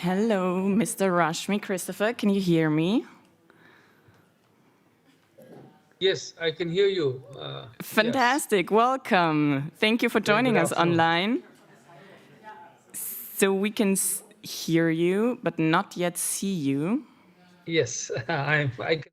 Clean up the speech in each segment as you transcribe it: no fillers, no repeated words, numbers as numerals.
Hello, Mr. Rashmi, Christopher, can you hear me? Yes, I can hear you. Fantastic, yes. Welcome. Thank you for joining us online. So we can hear you, but not yet see you. Yes, I can.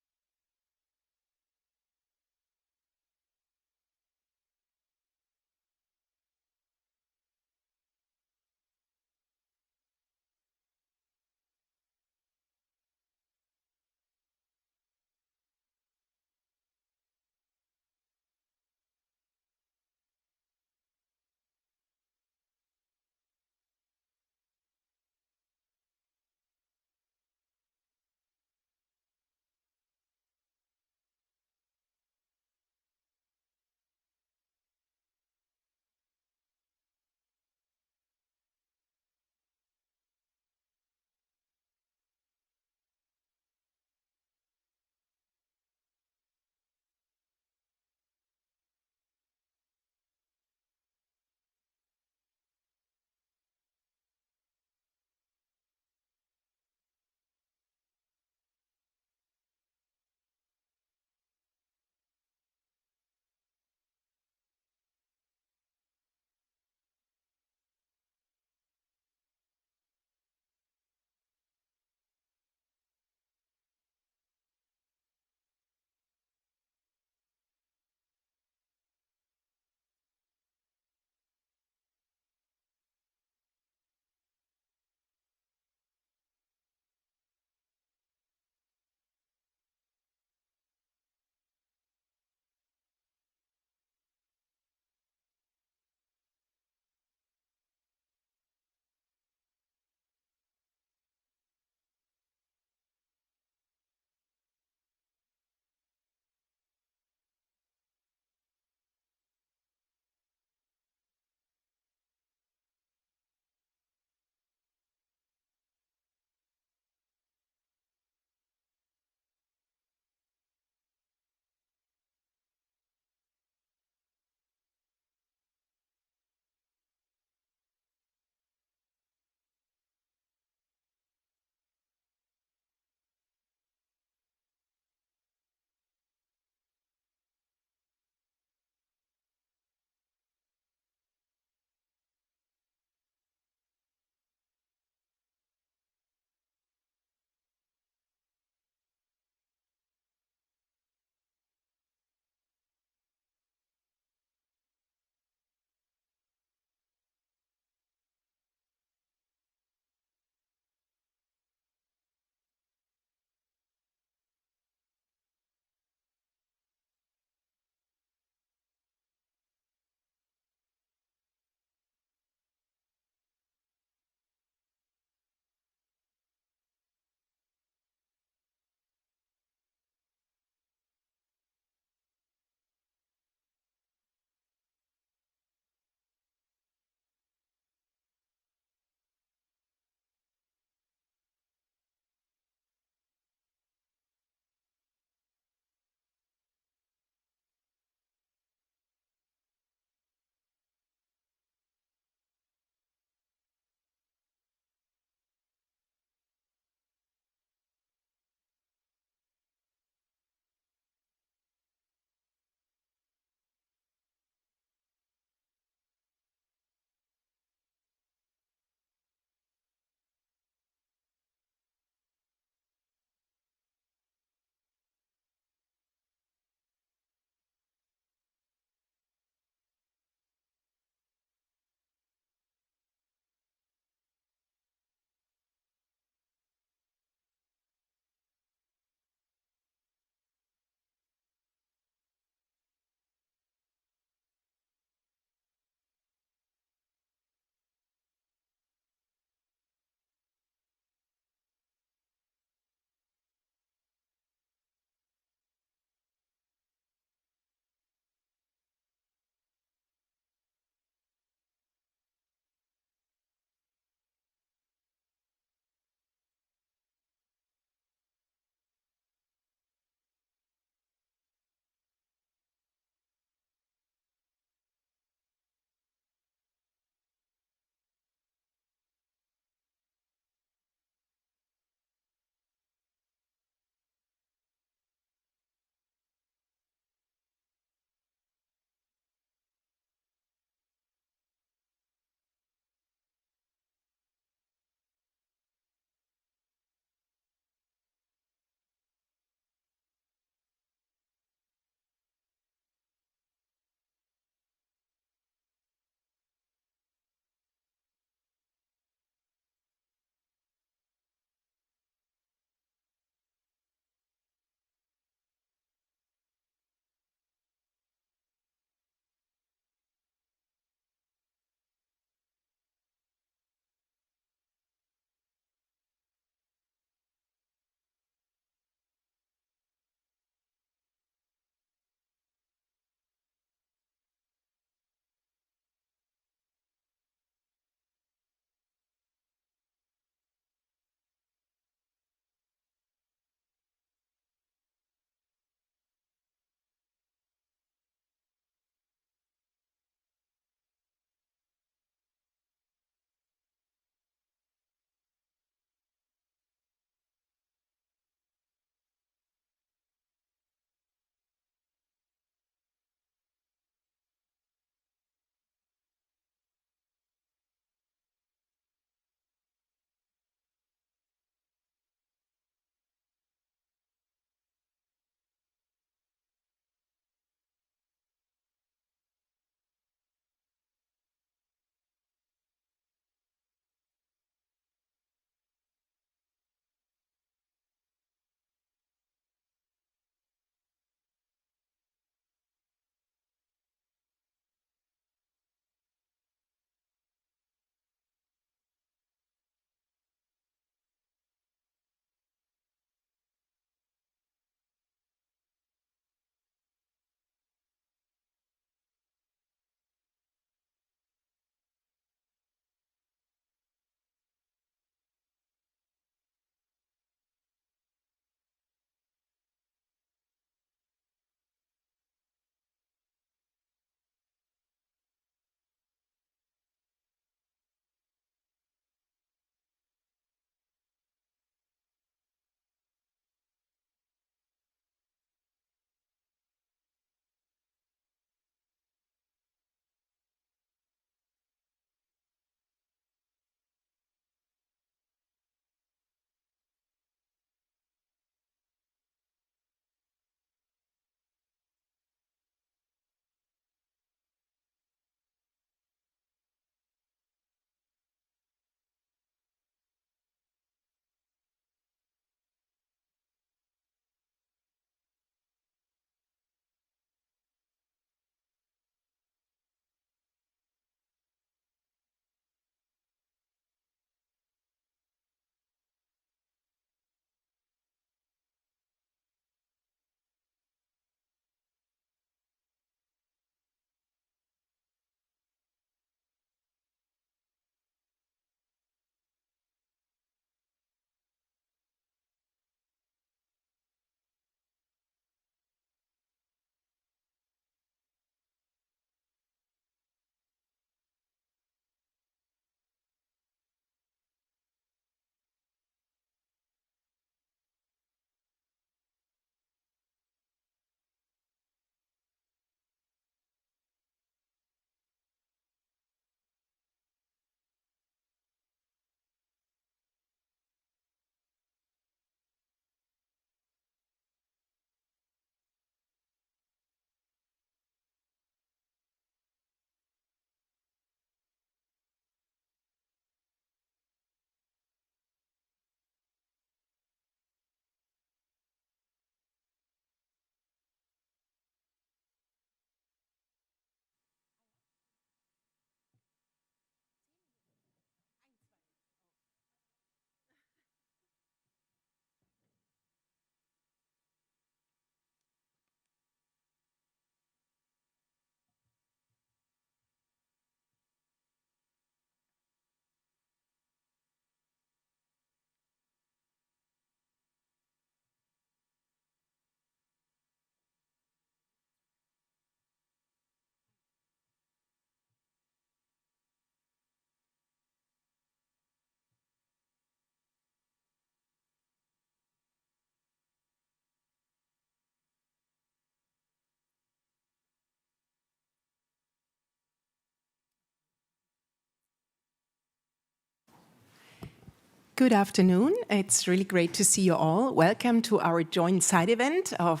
Good afternoon. It's really great to see you all. Welcome to our joint side event of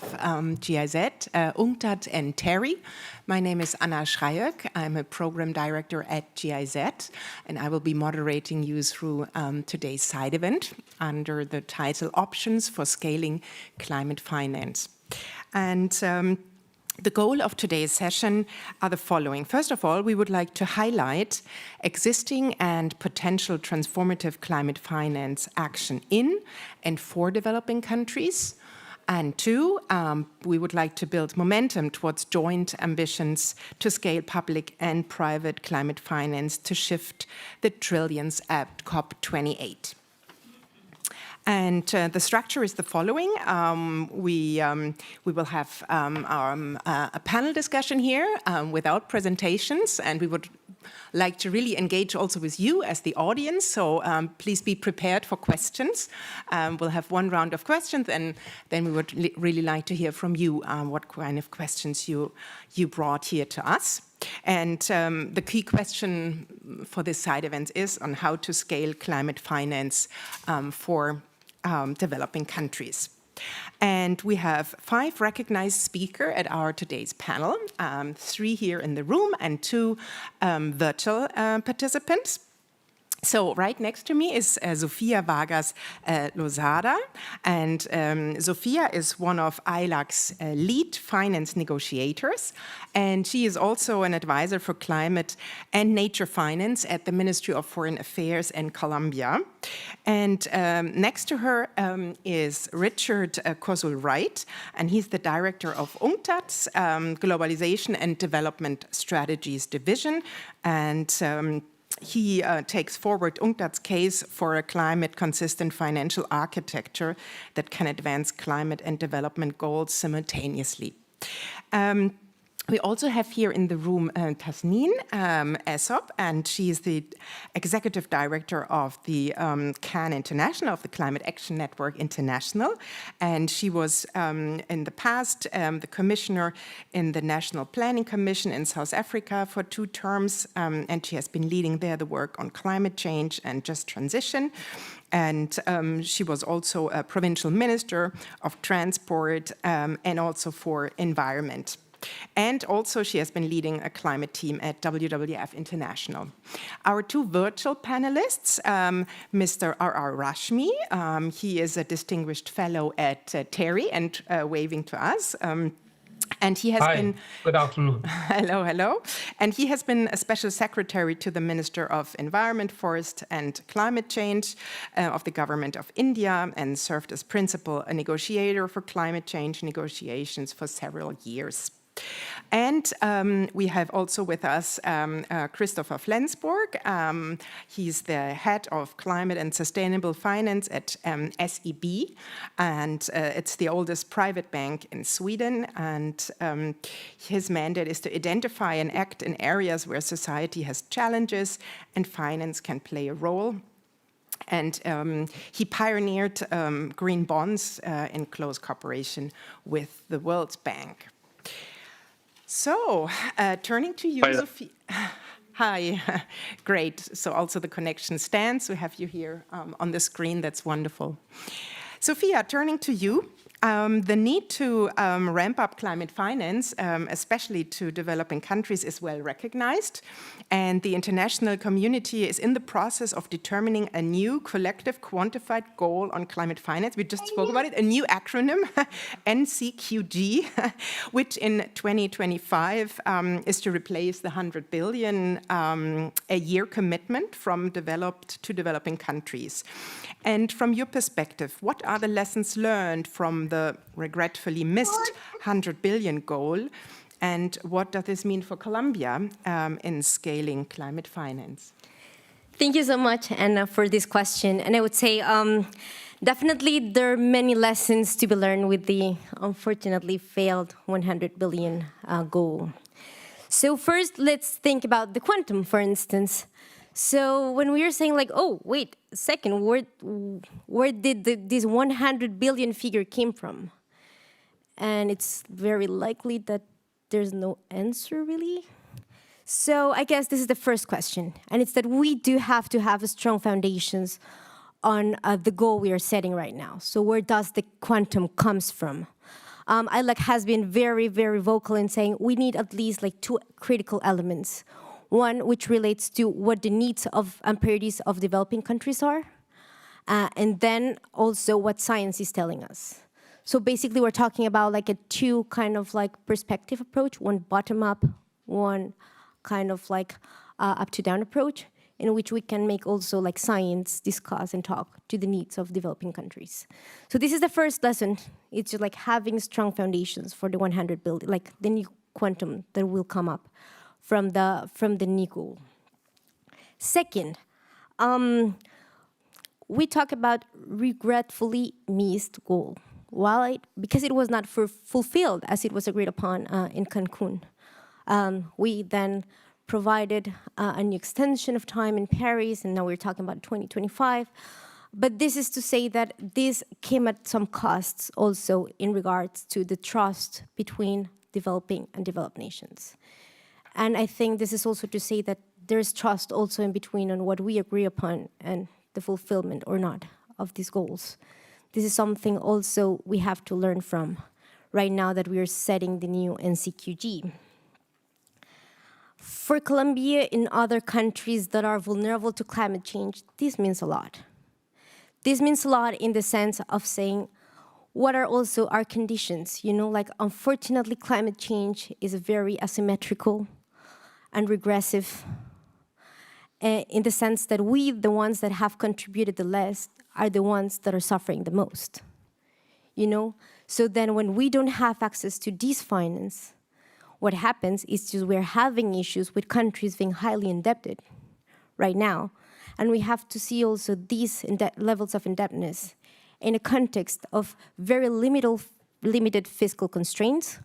GIZ, UNCTAD and TERI. My name is Anna Schreier. I'm a program director at GIZ, and I will be moderating you through today's side event under the title Options for Scaling Climate Finance. And the goal of today's session are the following. First of all, we would like to highlight existing and potential transformative climate finance action in and for developing countries. And two, we would like to build momentum towards joint ambitions to scale public and private climate finance to shift the trillions at COP28. And the structure is the following. We will have a panel discussion here without presentations, and we would like to really engage also with you as the audience, so please be prepared for questions. We'll have one round of questions, and then we would really like to hear from you what kind of questions you brought here to us. And the key question for this side event is on how to scale climate finance for developing countries. And we have 5 recognized speakers at our today's panel, 3 here in the room and 2 virtual participants. So right next to me is Sofia Vargas Lozada, and Sofia is one of ILAC's lead finance negotiators, and she is also an advisor for climate and nature finance at the Ministry of Foreign Affairs in Colombia. And next to her is Richard Kozul-Wright, and he's the director of UNCTAD's Globalization and Development Strategies Division, and he takes forward UNCTAD's case for a climate-consistent financial architecture that can advance climate and development goals simultaneously. We also have here in the room Tasneem Essop, and she is the executive director of the CAN International, of the Climate Action Network International, and she was in the past the commissioner in the National Planning Commission in South Africa for 2 terms, and she has been leading there the work on climate change and just transition. And she was also a provincial minister of transport and also for environment. And also she has been leading a climate team at WWF International. Our 2 virtual panelists, Mr. R.R. Rashmi, he is a distinguished fellow at TERI and waving to us. And he has been... Good afternoon. Hello, hello. And he has been a special secretary to the Minister of Environment, Forest and Climate Change of the Government of India, and served as principal negotiator for climate change negotiations for several years. And we have also with us Christopher Flensborg. He's the head of climate and sustainable finance at SEB, and it's the oldest private bank in Sweden. And his mandate is to identify and act in areas where society has challenges and finance can play a role. And he pioneered green bonds in close cooperation with the World Bank. So, turning to you, Sofia. Hi, great. So also the connection stands. We have you here on the screen. That's wonderful. Sofia, turning to you. The need to ramp up climate finance, especially to developing countries, is well recognized. And the international community is in the process of determining a new collective quantified goal on climate finance. We just spoke about it, a new acronym, NCQG, which in 2025 is to replace the 100 billion a year commitment from developed to developing countries. And from your perspective, what are the lessons learned from the regretfully missed 100 billion goal, and what does this mean for Colombia in scaling climate finance? Thank you so much, Anna, for this question. And I would say definitely there are many lessons to be learned with the unfortunately failed 100 billion goal. So first, let's think about the quantum, for instance. So when we are saying like, oh, wait a second, where did this 100 billion figure came from? And it's very likely that there's no answer, really. So I guess this is the first question. And it's that we do have to have strong foundations on the goal we are setting right now. So where does the quantum comes from? ILEC has been very, very vocal in saying we need at least like 2 critical elements. One, which relates to what the needs of and priorities of developing countries are, and then also what science is telling us. So basically, we're talking about like a 2 kind of like perspective approach, one bottom-up, one kind of like up-to-down approach, in which we can make also like science discuss and talk to the needs of developing countries. So this is the first lesson. It's just like having strong foundations for the 100 billion, like the new quantum that will come up from the new goal. Second, we talk about regretfully missed goal. Because it was not fulfilled as it was agreed upon in Cancun. We then provided a new extension of time in Paris, and now we're talking about 2025. But this is to say that this came at some costs also in regards to the trust between developing and developed nations. And I think this is also to say that there's trust also in between on what we agree upon and the fulfillment or not of these goals. This is something also we have to learn from right now that we are setting the new NCQG. For Colombia and other countries that are vulnerable to climate change, this means a lot. This means a lot in the sense of saying, what are also our conditions? You know, like unfortunately, climate change is very asymmetrical and regressive in the sense that we, the ones that have contributed the less, are the ones that are suffering the most, you know? So then when we don't have access to this finance, what happens is just we're having issues with countries being highly indebted right now. And we have to see also these levels of indebtedness in a context of very limited fiscal constraints.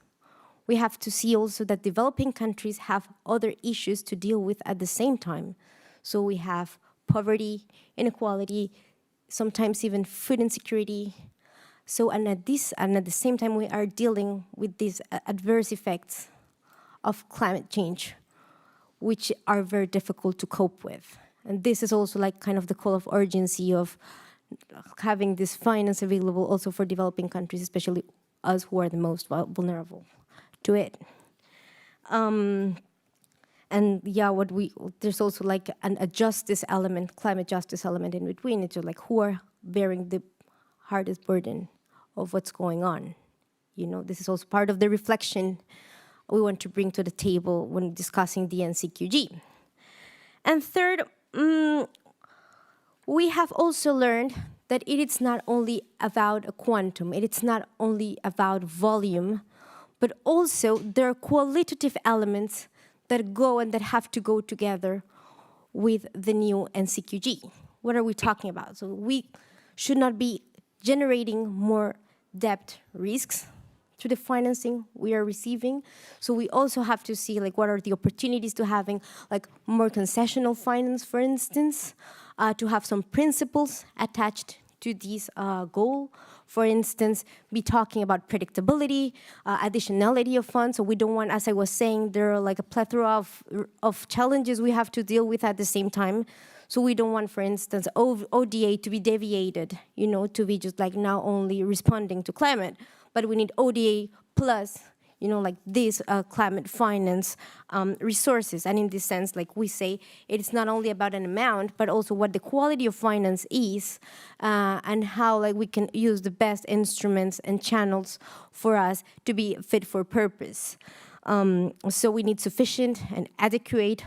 We have to see also that developing countries have other issues to deal with at the same time. So we have poverty, inequality, sometimes even food insecurity. So, and at the same time, we are dealing with these adverse effects of climate change, which are very difficult to cope with. And this is also like kind of the call of urgency of having this finance available also for developing countries, especially us who are the most vulnerable to it. And yeah, there's also like a justice element, climate justice element in between. It's just like who are bearing the hardest burden of what's going on. You know, this is also part of the reflection we want to bring to the table when discussing the NCQG. And third, we have also learned that it is not only about a quantum, it is not only about volume, but also there are qualitative elements that go and that have to go together with the new NCQG. What are we talking about? So we should not be generating more debt risks to the financing we are receiving. So we also have to see like what are the opportunities to having like more concessional finance, for instance, to have some principles attached to this goal. For instance, be talking about predictability, additionality of funds. So we don't want, as I was saying, there are like a plethora of challenges we have to deal with at the same time. So we don't want, for instance, ODA to be deviated, you know, to be just like now only responding to climate, but we need ODA plus, you know, like these climate finance resources. And in this sense, like we say, it's not only about an amount, but also what the quality of finance is and how like we can use the best instruments and channels for us to be fit for purpose. So we need sufficient and adequate.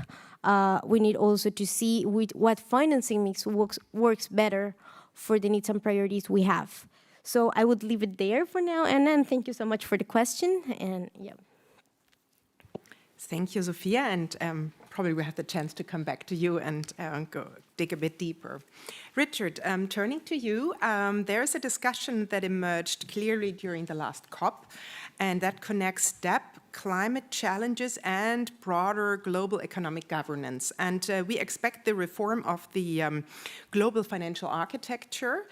We need also to see what financing mix works better for the needs and priorities we have. So I would leave it there for now, and then thank you so much for the question, and yeah. Thank you, Sofia, and probably we have the chance to come back to you and go dig a bit deeper. Richard, turning to you, there's a discussion that emerged clearly during the last COP, and that connects debt, climate challenges, and broader global economic governance. And we expect the reform of the global financial architecture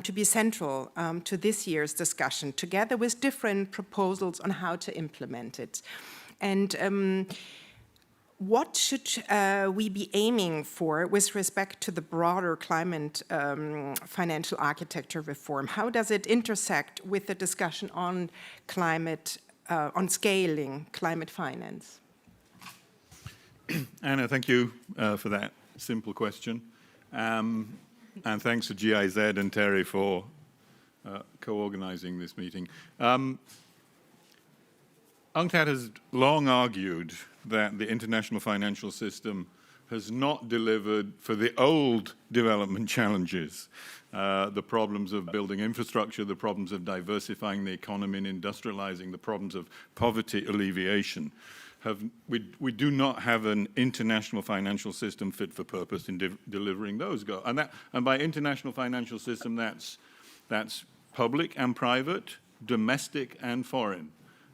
to be central to this year's discussion, together with different proposals on how to implement it. And what should we be aiming for with respect to the broader climate financial architecture reform? How does it intersect with the discussion on climate, on scaling climate finance? Anna, thank you for that simple question. And thanks to GIZ and TERI for co-organizing this meeting. UNCTAD has long argued that the international financial system has not delivered for the old development challenges, the problems of building infrastructure, the problems of diversifying the economy and industrializing, the problems of poverty alleviation. We do not have an international financial system fit for purpose in delivering those goals. And by international financial system, that's public and private, domestic and foreign.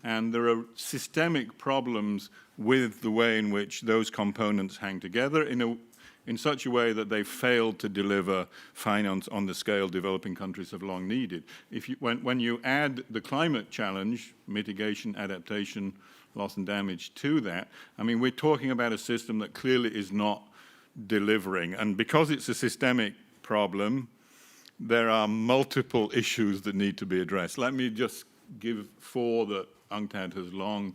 And there are systemic problems with the way in which those components hang together in such a way that they failed to deliver finance on the scale developing countries have long needed. When you add the climate challenge, mitigation, adaptation, loss and damage to that, I mean, we're talking about a system that clearly is not delivering. And because it's a systemic problem, there are multiple issues that need to be addressed. Let me just give four that UNCTAD has long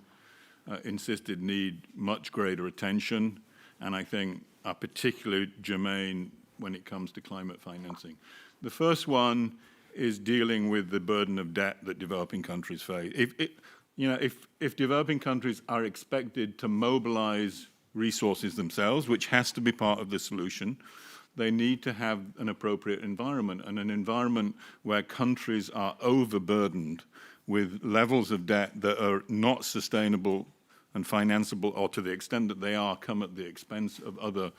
insisted need much greater attention, and I think are particularly germane when it comes to climate financing. The first one is dealing with the burden of debt that developing countries face. If developing countries are expected to mobilize resources themselves, which has to be part of the solution, they need to have an appropriate environment, and an environment where countries are overburdened with levels of debt that are not sustainable and financeable, or to the extent that they are, come at the expense of other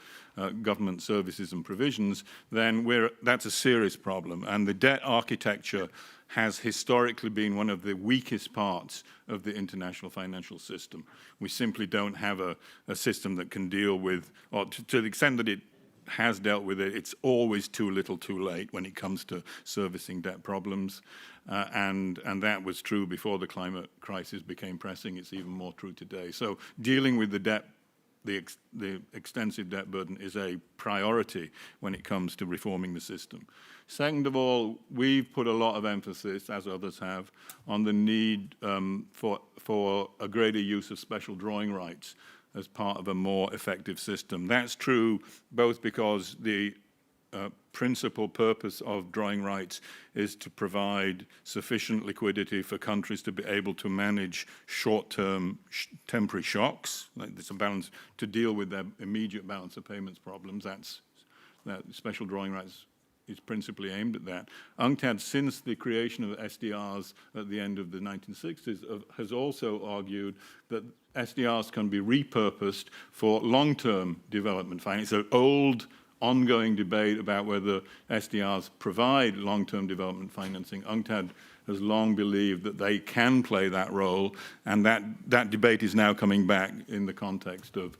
government services and provisions, then that's a serious problem. And the debt architecture has historically been one of the weakest parts of the international financial system. We simply don't have a system that can deal with, or to the extent that it has dealt with it, it's always too little too late when it comes to servicing debt problems. And that was true before the climate crisis became pressing. It's even more true today. So dealing with the debt, the extensive debt burden is a priority when it comes to reforming the system. Second of all, we've put a lot of emphasis, as others have, on the need for a greater use of special drawing rights as part of a more effective system. That's true both because the principal purpose of drawing rights is to provide sufficient liquidity for countries to be able to manage short-term temporary shocks, like there's a balance to deal with their immediate balance of payments problems. That special drawing rights is principally aimed at that. UNCTAD, since the creation of SDRs at the end of the 1960s, has also argued that SDRs can be repurposed for long-term development finance. It's an old, ongoing debate about whether SDRs provide long-term development financing. UNCTAD has long believed that they can play that role, and that debate is now coming back in the context of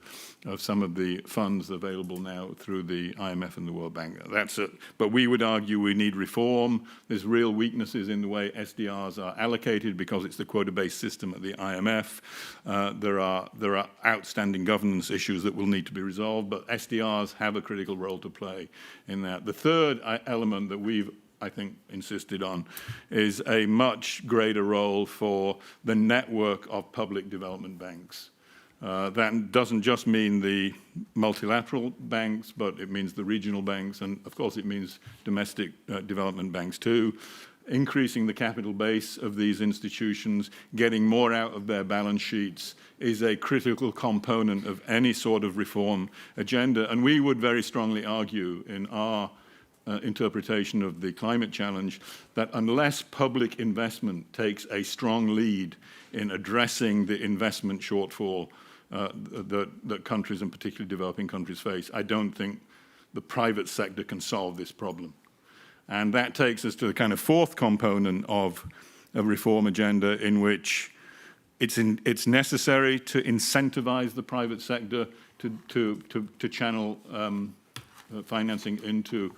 some of the funds available now through the IMF and the World Bank. But we would argue we need reform. There's real weaknesses in the way SDRs are allocated because it's the quota-based system at the IMF. There are outstanding governance issues that will need to be resolved, but SDRs have a critical role to play in that. The third element that we've, I think, insisted on is a much greater role for the network of public development banks. That doesn't just mean the multilateral banks, but it means the regional banks, and of course it means domestic development banks too. Increasing the capital base of these institutions, getting more out of their balance sheets is a critical component of any sort of reform agenda. And we would very strongly argue in our interpretation of the climate challenge that unless public investment takes a strong lead in addressing the investment shortfall that countries, and particularly developing countries, face, I don't think the private sector can solve this problem. And that takes us to the kind of fourth component of a reform agenda in which it's necessary to incentivize the private sector to channel financing into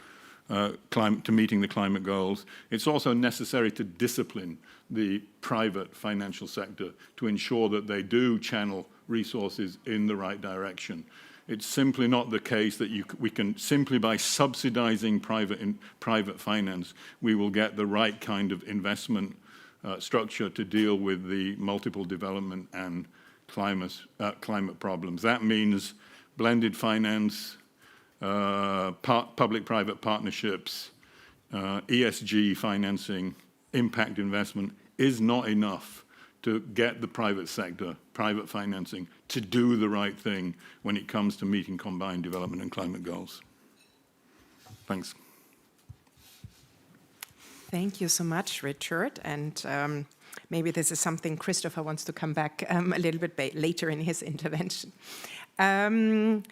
to meeting the climate goals. It's also necessary to discipline the private financial sector to ensure that they do channel resources in the right direction. It's simply not the case that we can simply by subsidizing private finance, we will get the right kind of investment structure to deal with the multiple development and climate problems. That means blended finance, public-private partnerships, ESG financing, impact investment is not enough to get the private sector, private financing, to do the right thing when it comes to meeting combined development and climate goals. Thanks. Thank you so much, Richard. And maybe this is something Christopher wants to come back a little bit later in his intervention. Mr.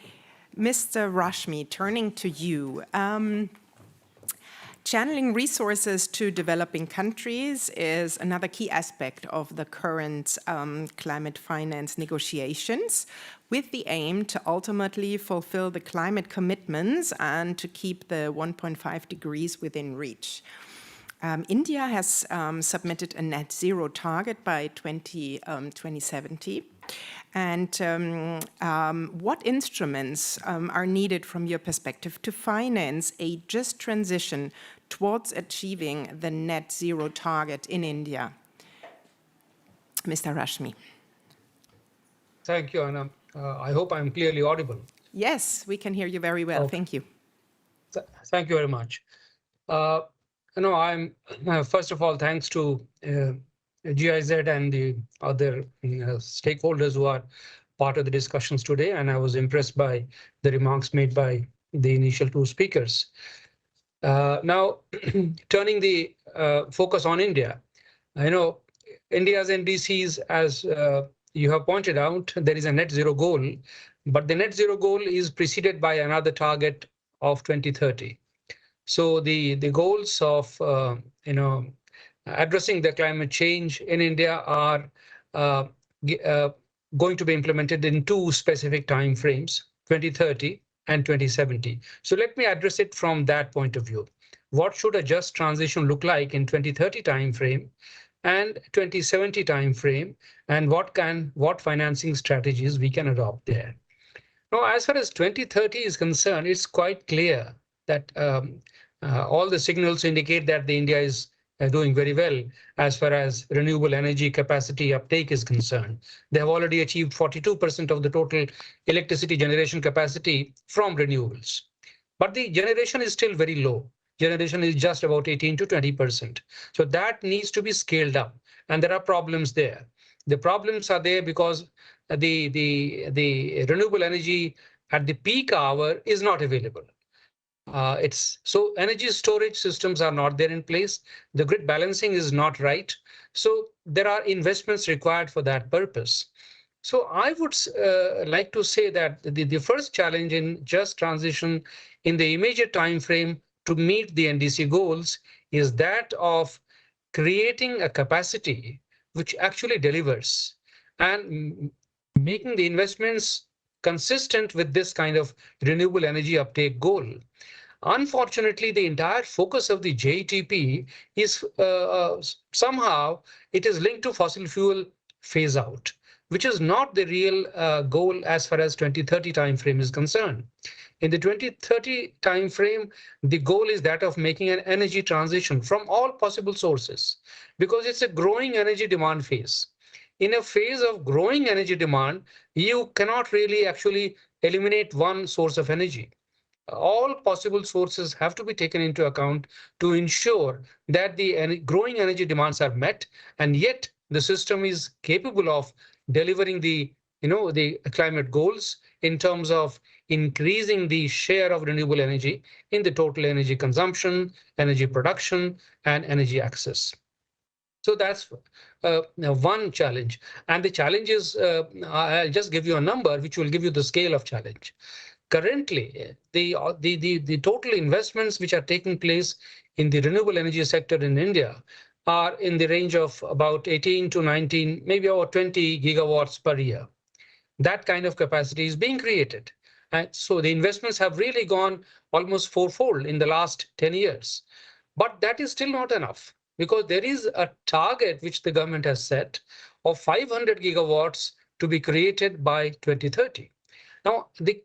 Rashmi, turning to you. Channeling resources to developing countries is another key aspect of the current climate finance negotiations, with the aim to ultimately fulfill the climate commitments and to keep the 1.5 degrees within reach. India has submitted a net zero target by 2070. And what instruments are needed from your perspective to finance a just transition towards achieving the net zero target in India? Mr. Rashmi. Thank you, Anna. I hope I'm clearly audible. Yes, we can hear you very well. Okay. Thank you. Thank you very much. First of all, thanks to GIZ and the other stakeholders who are part of the discussions today, and I was impressed by the remarks made by the initial two speakers. Now, turning the focus on India, India's NDCs, as you have pointed out, there is a net zero goal, but the net zero goal is preceded by another target of 2030. So the goals of addressing the climate change in India are going to be implemented in two specific time frames, 2030 and 2070. So let me address it from that point of view. What should a just transition look like in 2030 time frame and 2070 time frame, and what financing strategies we can adopt there? Now, as far as 2030 is concerned, it's quite clear that all the signals indicate that India is doing very well as far as renewable energy capacity uptake is concerned. They have already achieved 42% of the total electricity generation capacity from renewables. But the generation is still very low. Generation is just about 18 to 20%. So that needs to be scaled up. And there are problems there. The problems are there because the renewable energy at the peak hour is not available. So energy storage systems are not there in place. The grid balancing is not right. So there are investments required for that purpose. So I would like to say that the first challenge in just transition in the immediate time frame to meet the NDC goals is that of creating a capacity which actually delivers and making the investments consistent with this kind of renewable energy uptake goal. Unfortunately, the entire focus of the JETP is somehow it is linked to fossil fuel phase out, which is not the real goal as far as 2030 time frame is concerned. In the 2030 time frame, the goal is that of making an energy transition from all possible sources, because it's a growing energy demand phase. In a phase of growing energy demand, you cannot really actually eliminate one source of energy. All possible sources have to be taken into account to ensure that the growing energy demands are met, and yet the system is capable of delivering the climate goals in terms of increasing the share of renewable energy in the total energy consumption, energy production, and energy access. So that's one challenge. And the challenge is, I'll just give you a number which will give you the scale of challenge. Currently, the total investments which are taking place in the renewable energy sector in India are in the range of about 18 to 19, maybe about 20 gigawatts per year. That kind of capacity is being created. And so the investments have really gone almost fourfold in the last 10 years. But that is still not enough, because there is a target which the government has set of 500 gigawatts to be created by 2030. Now, the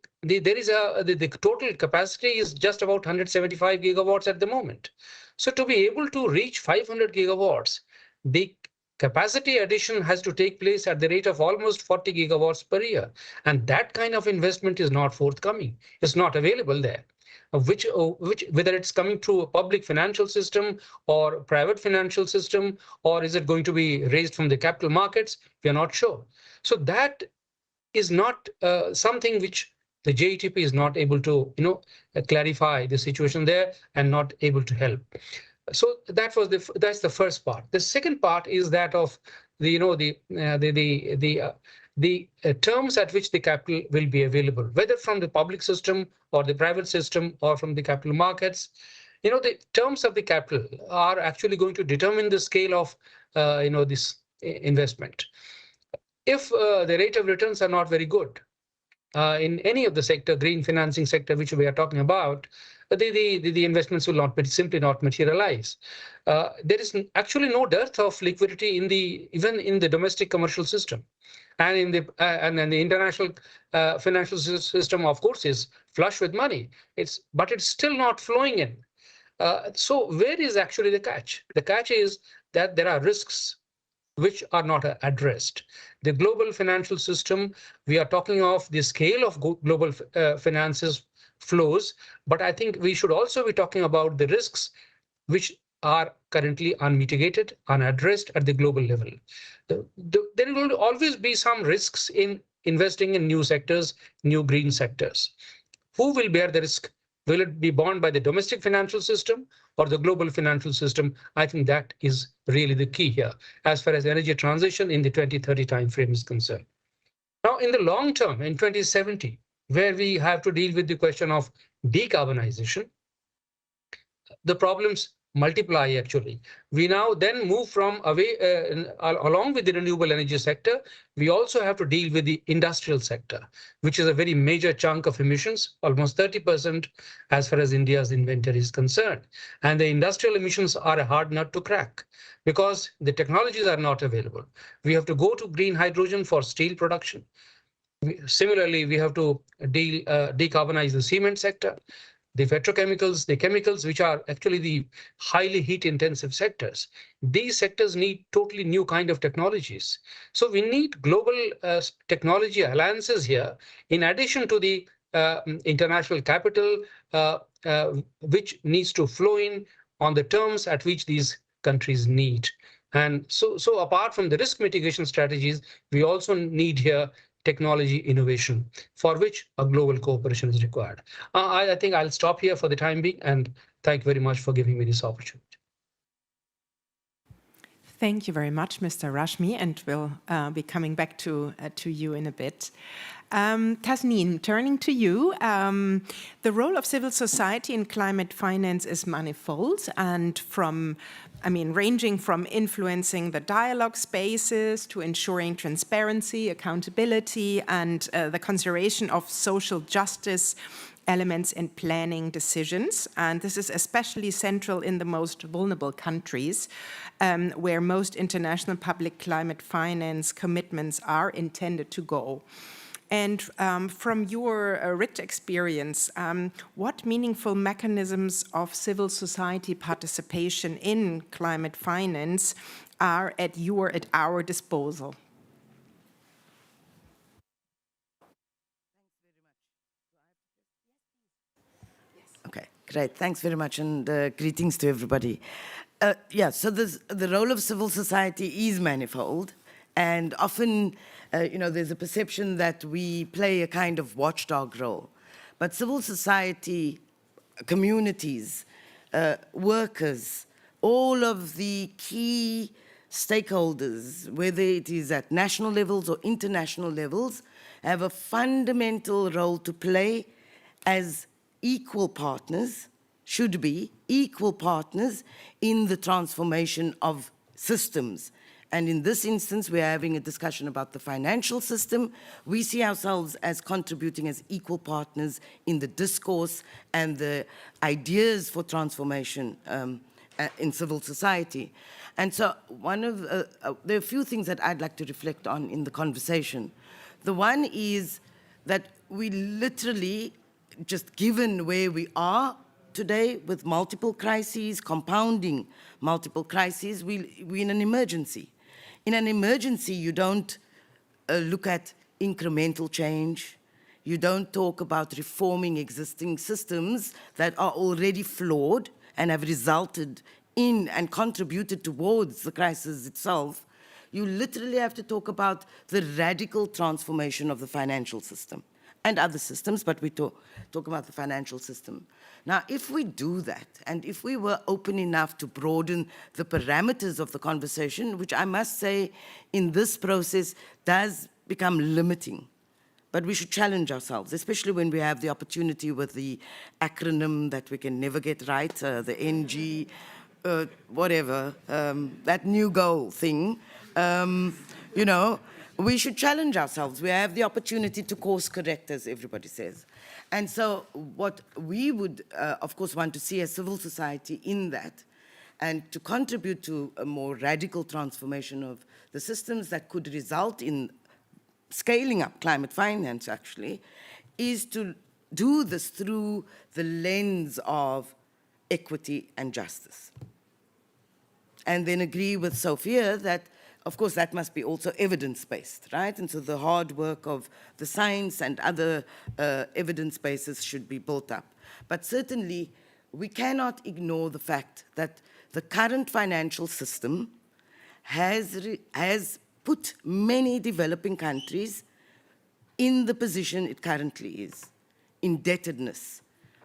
total capacity is just about 175 gigawatts at the moment. So to be able to reach 500 gigawatts, the capacity addition has to take place at the rate of almost 40 gigawatts per year. And that kind of investment is not forthcoming. It's not available there. Which whether it's coming through a public financial system or private financial system, or is it going to be raised from the capital markets? We are not sure. So that is not something which the JETP is not able to, clarify the situation there and not able to help. So that's the first part. The second part is that of the terms at which the capital will be available, whether from the public system or the private system or from the capital markets. The terms of the capital are actually going to determine the scale of this investment. If the rate of returns are not very good in any of the sector, green financing sector, which we are talking about, the investments will simply not materialize. There is actually no dearth of liquidity even in the domestic commercial system, and in the international financial system, of course, is flush with money. But it's still not flowing in. So where is actually the catch? The catch is that there are risks which are not addressed. The global financial system, we are talking of the scale of global finances flows, but I think we should also be talking about the risks which are currently unmitigated, unaddressed at the global level. There will always be some risks in investing in new sectors, new green sectors. Who will bear the risk? Will it be borne by the domestic financial system or the global financial system? I think that is really the key here, as far as energy transition in the 2030 timeframe is concerned. Now, in the long term, in 2070, where we have to deal with the question of decarbonization, the problems multiply actually. We now then move from away, along with the renewable energy sector, we also have to deal with the industrial sector, which is a very major chunk of emissions, almost 30% as far as India's inventory is concerned. And the industrial emissions are a hard nut to crack because the technologies are not available. We have to go to green hydrogen for steel production. Similarly, we have to decarbonize the cement sector, the petrochemicals, the chemicals, which are actually the highly heat-intensive sectors. These sectors need totally new kind of technologies. So we need global technology alliances here, in addition to the international capital, which needs to flow in on the terms at which these countries need. And so apart from the risk mitigation strategies, we also need here technology innovation, for which a global cooperation is required. I think I'll stop here for the time being, and thank you very much for giving me this opportunity. Thank you very much, Mr. Rashmi, and we'll be coming back to you in a bit. Tasneem, turning to you, the role of civil society in climate finance is manifold, and ranging from influencing the dialogue spaces to ensuring transparency, accountability, and the consideration of social justice elements in planning decisions. And this is especially central in the most vulnerable countries, where most international public climate finance commitments are intended to go. And from your rich experience, what meaningful mechanisms of civil society participation in climate finance are at our disposal? Okay, great. Thanks very much, and greetings to everybody. So the role of civil society is manifold, and often there's a perception that we play a kind of watchdog role. But civil society, communities, workers, all of the key stakeholders, whether it is at national levels or international levels, have a fundamental role to play as equal partners, should be equal partners in the transformation of systems And in this instance, we're having a discussion about the financial system. We see ourselves as contributing as equal partners in the discourse and the ideas for transformation in civil society. And so there are a few things that I'd like to reflect on in the conversation. The one is that we literally, just given where we are today with multiple crises, compounding multiple crises, we're in an emergency. In an emergency, you don't look at incremental change. You don't talk about reforming existing systems that are already flawed and have resulted in and contributed towards the crisis itself. You literally have to talk about the radical transformation of the financial system and other systems, but we talk about the financial system. Now, if we do that, and if we were open enough to broaden the parameters of the conversation, which I must say in this process does become limiting, but we should challenge ourselves, especially when we have the opportunity with the acronym that we can never get right, the NG, whatever, that new goal thing, you know, we should challenge ourselves. We have the opportunity to course correct, as everybody says. And so what we would, of course, want to see as civil society in that, and to contribute to a more radical transformation of the systems that could result in scaling up climate finance, actually, is to do this through the lens of equity and justice. And then agree with Sofia that, of course, that must be also evidence-based, right? And so the hard work of the science and other evidence bases should be built up. But certainly, we cannot ignore the fact that the current financial system has put many developing countries in the position it currently is, indebtedness,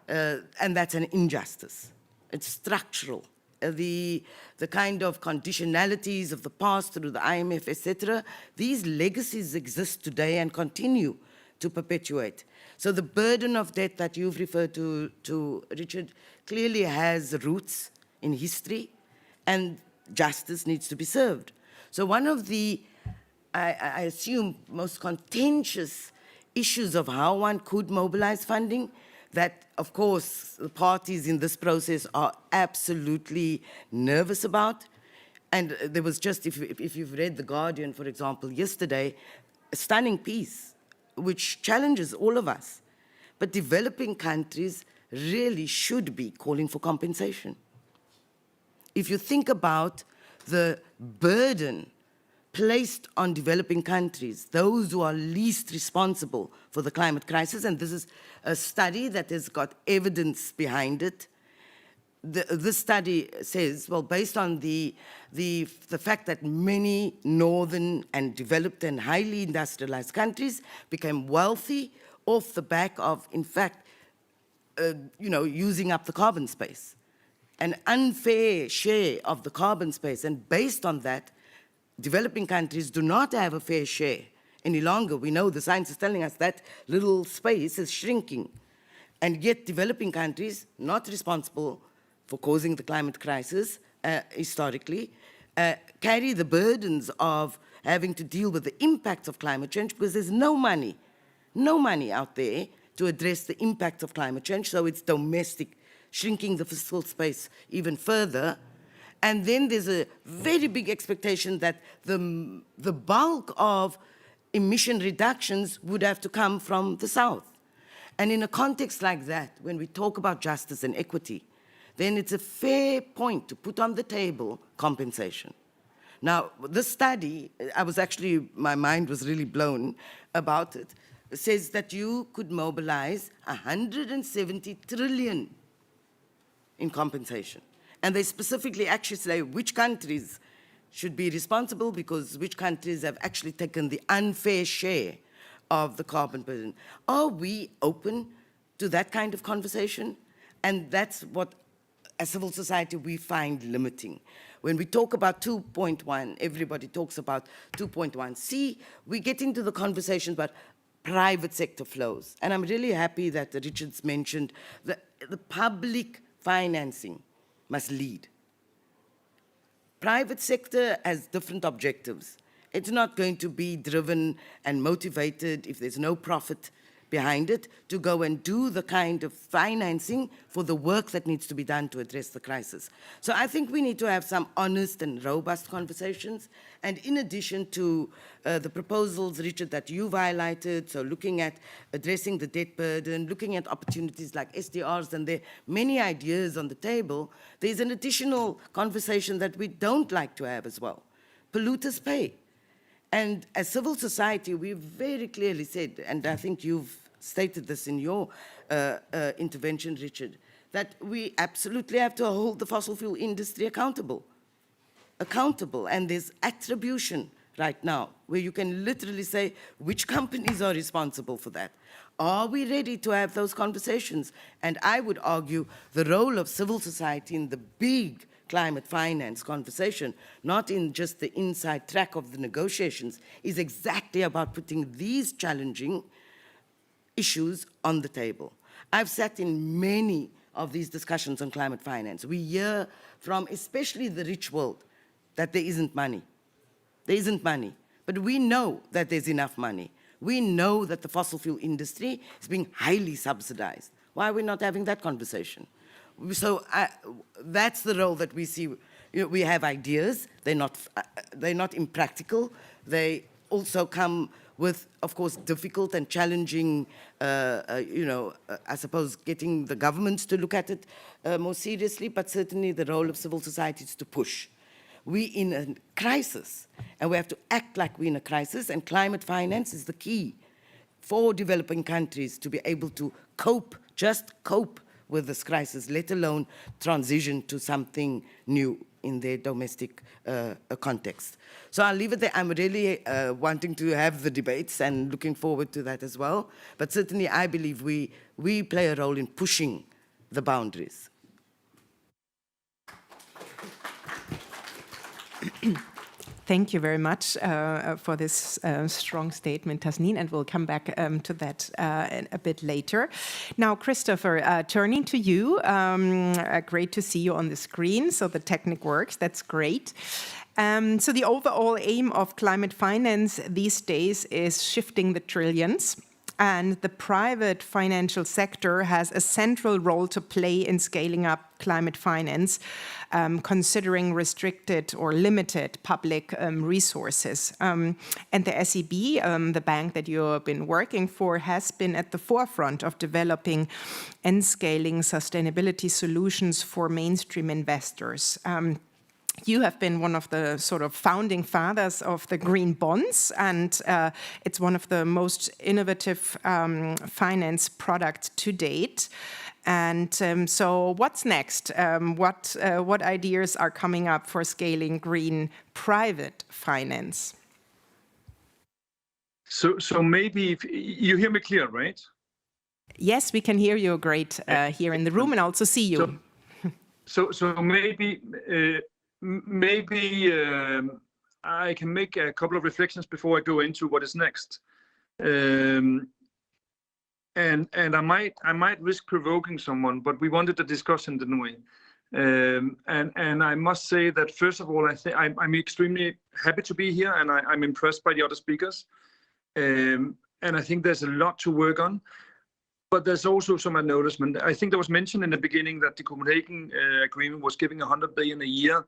and that's an injustice. It's structural. The kind of conditionalities of the past through the IMF, etc., these legacies exist today and continue to perpetuate. So the burden of debt that you've referred to, Richard, clearly has roots in history, and justice needs to be served. So one of the, I assume, most contentious issues of how one could mobilize funding that, of course, the parties in this process are absolutely nervous about. And there was just, if you've read The Guardian, for example, yesterday, a stunning piece which challenges all of us. But developing countries really should be calling for compensation. If you think about the burden placed on developing countries, those who are least responsible for the climate crisis, and this is a study that has got evidence behind it. This study says, well, based on the fact that many northern and developed and highly industrialized countries became wealthy off the back of, in fact, using up the carbon space, an unfair share of the carbon space, and based on that, developing countries do not have a fair share any longer. We know the science is telling us that little space is shrinking. And yet developing countries, not responsible for causing the climate crisis historically, carry the burdens of having to deal with the impacts of climate change because there's no money out there to address the impacts of climate change. So it's domestic, shrinking the fiscal space even further. And then there's a very big expectation that the bulk of emission reductions would have to come from the South. And in a context like that, when we talk about justice and equity, then it's a fair point to put on the table compensation. Now, this study, my mind was really blown about it, says that you could mobilize 170 trillion in compensation. And they specifically actually say which countries should be responsible because which countries have actually taken the unfair share of the carbon burden. Are we open to that kind of conversation? And that's what, as civil society, we find limiting. When we talk about 2.1, everybody talks about 2.1C, we get into the conversation about private sector flows. And I'm really happy that Richard's mentioned the public financing must lead. private sector has different objectives. It's not going to be driven and motivated if there's no profit behind it to go and do the kind of financing for the work that needs to be done to address the crisis. So I think we need to have some honest and robust conversations. And in addition to the proposals, Richard, that you've highlighted, so looking at addressing the debt burden, looking at opportunities like SDRs, and there are many ideas on the table, there's an additional conversation that we don't like to have as well. Polluters pay. And as civil society, we've very clearly said, and I think you've stated this in your intervention, Richard, that we absolutely have to hold the fossil fuel industry accountable. And there's attribution right now, where you can literally say which companies are responsible for that. Are we ready to have those conversations? And I would argue the role of civil society in the big climate finance conversation, not in just the inside track of the negotiations, is exactly about putting these challenging issues on the table. I've sat in many of these discussions on climate finance. We hear from especially the rich world that there isn't money. There isn't money. But we know that there's enough money. We know that the fossil fuel industry is being highly subsidized. Why are we not having that conversation? So that's the role that we see. You know, we have ideas. They're not impractical. They also come with, of course, difficult and challenging, I suppose, getting the governments to look at it more seriously, but certainly the role of civil society is to push. We're in a crisis, and we have to act like we're in a crisis, and climate finance is the key for developing countries to be able to cope, just cope with this crisis, let alone transition to something new in their domestic context. So I'll leave it there. I'm really wanting to have the debates and looking forward to that as well. But certainly I believe we play a role in pushing the boundaries. Thank you very much for this strong statement, Tasneem, and we'll come back to that a bit later. Now, Christopher, turning to you, great to see you on the screen, so the technique works, that's great. So the overall aim of climate finance these days is shifting the trillions. And the private financial sector has a central role to play in scaling up climate finance, considering restricted or limited public resources. And the SEB, the bank that you've been working for, has been at the forefront of developing and scaling sustainability solutions for mainstream investors. You have been one of the sort of founding fathers of the green bonds, and it's one of the most innovative finance products to date. And so what's next? What ideas are coming up for scaling green private finance? So maybe if you hear me clear, right? Yes, we can hear you great here in the room and also see you. So maybe I can make a couple of reflections before I go into what is next. And I might risk provoking someone, but we wanted a discussion, didn't we? And I must say that first of all, I'm extremely happy to be here, and I'm impressed by the other speakers. And I think there's a lot to work on. But there's also some acknowledgement. I think there was mentioned in the beginning that the Copenhagen Agreement was giving 100 billion a year,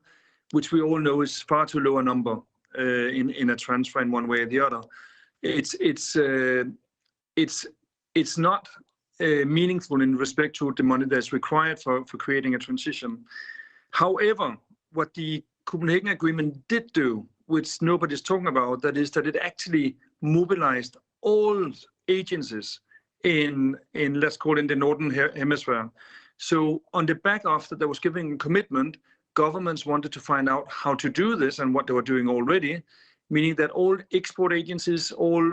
which we all know is far too low a number in a transfer in one way or the other. It's not meaningful in respect to the money that's required for creating a transition. However, what the Copenhagen Agreement did do, which nobody's talking about, that is that it actually mobilized all agencies in let's call it the Northern Hemisphere. So on the back of that, there was giving commitment. Governments wanted to find out how to do this and what they were doing already, meaning that all export agencies, all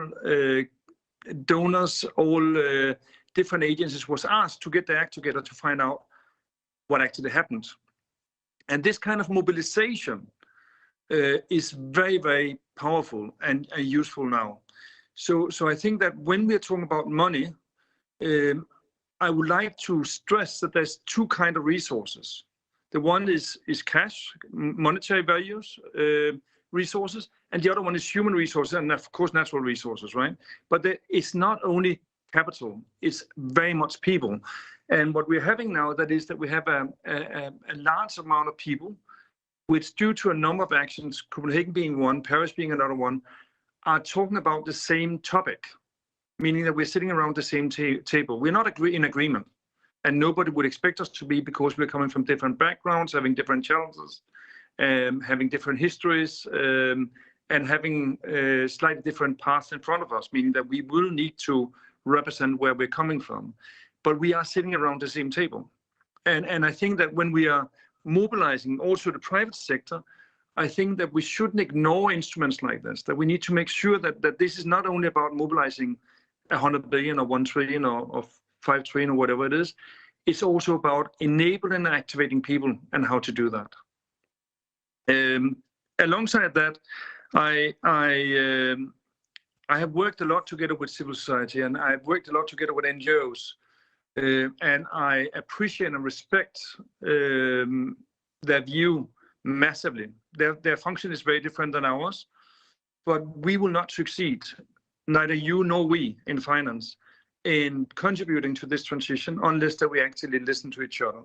donors, all different agencies was asked to get their act together to find out what actually happened. And this kind of mobilization is very, very powerful and useful now. So I think that when we're talking about money, I would like to stress that there's two kinds of resources. The one is cash, monetary values, resources, and the other one is human resources and of course natural resources, right? But it's not only capital, it's very much people. And what we're having now, that is that we have a large amount of people, which due to a number of actions, Copenhagen being one, Paris being another one, are talking about the same topic, meaning that we're sitting around the same table. We're not in agreement, and nobody would expect us to be, because we're coming from different backgrounds, having different challenges, having different histories, and having slightly different paths in front of us, meaning that we will need to represent where we're coming from. But we are sitting around the same table. And I think that when we are mobilizing also the private sector, I think that we shouldn't ignore instruments like this, that we need to make sure that this is not only about mobilizing 100 billion or 1 trillion or 5 trillion or whatever it is, it's also about enabling and activating people and how to do that. Alongside that, I have worked a lot together with civil society, and I've worked a lot together with NGOs, and I appreciate and respect their view massively. Their function is very different than ours, but we will not succeed, neither you nor we in finance, in contributing to this transition unless that we actually listen to each other.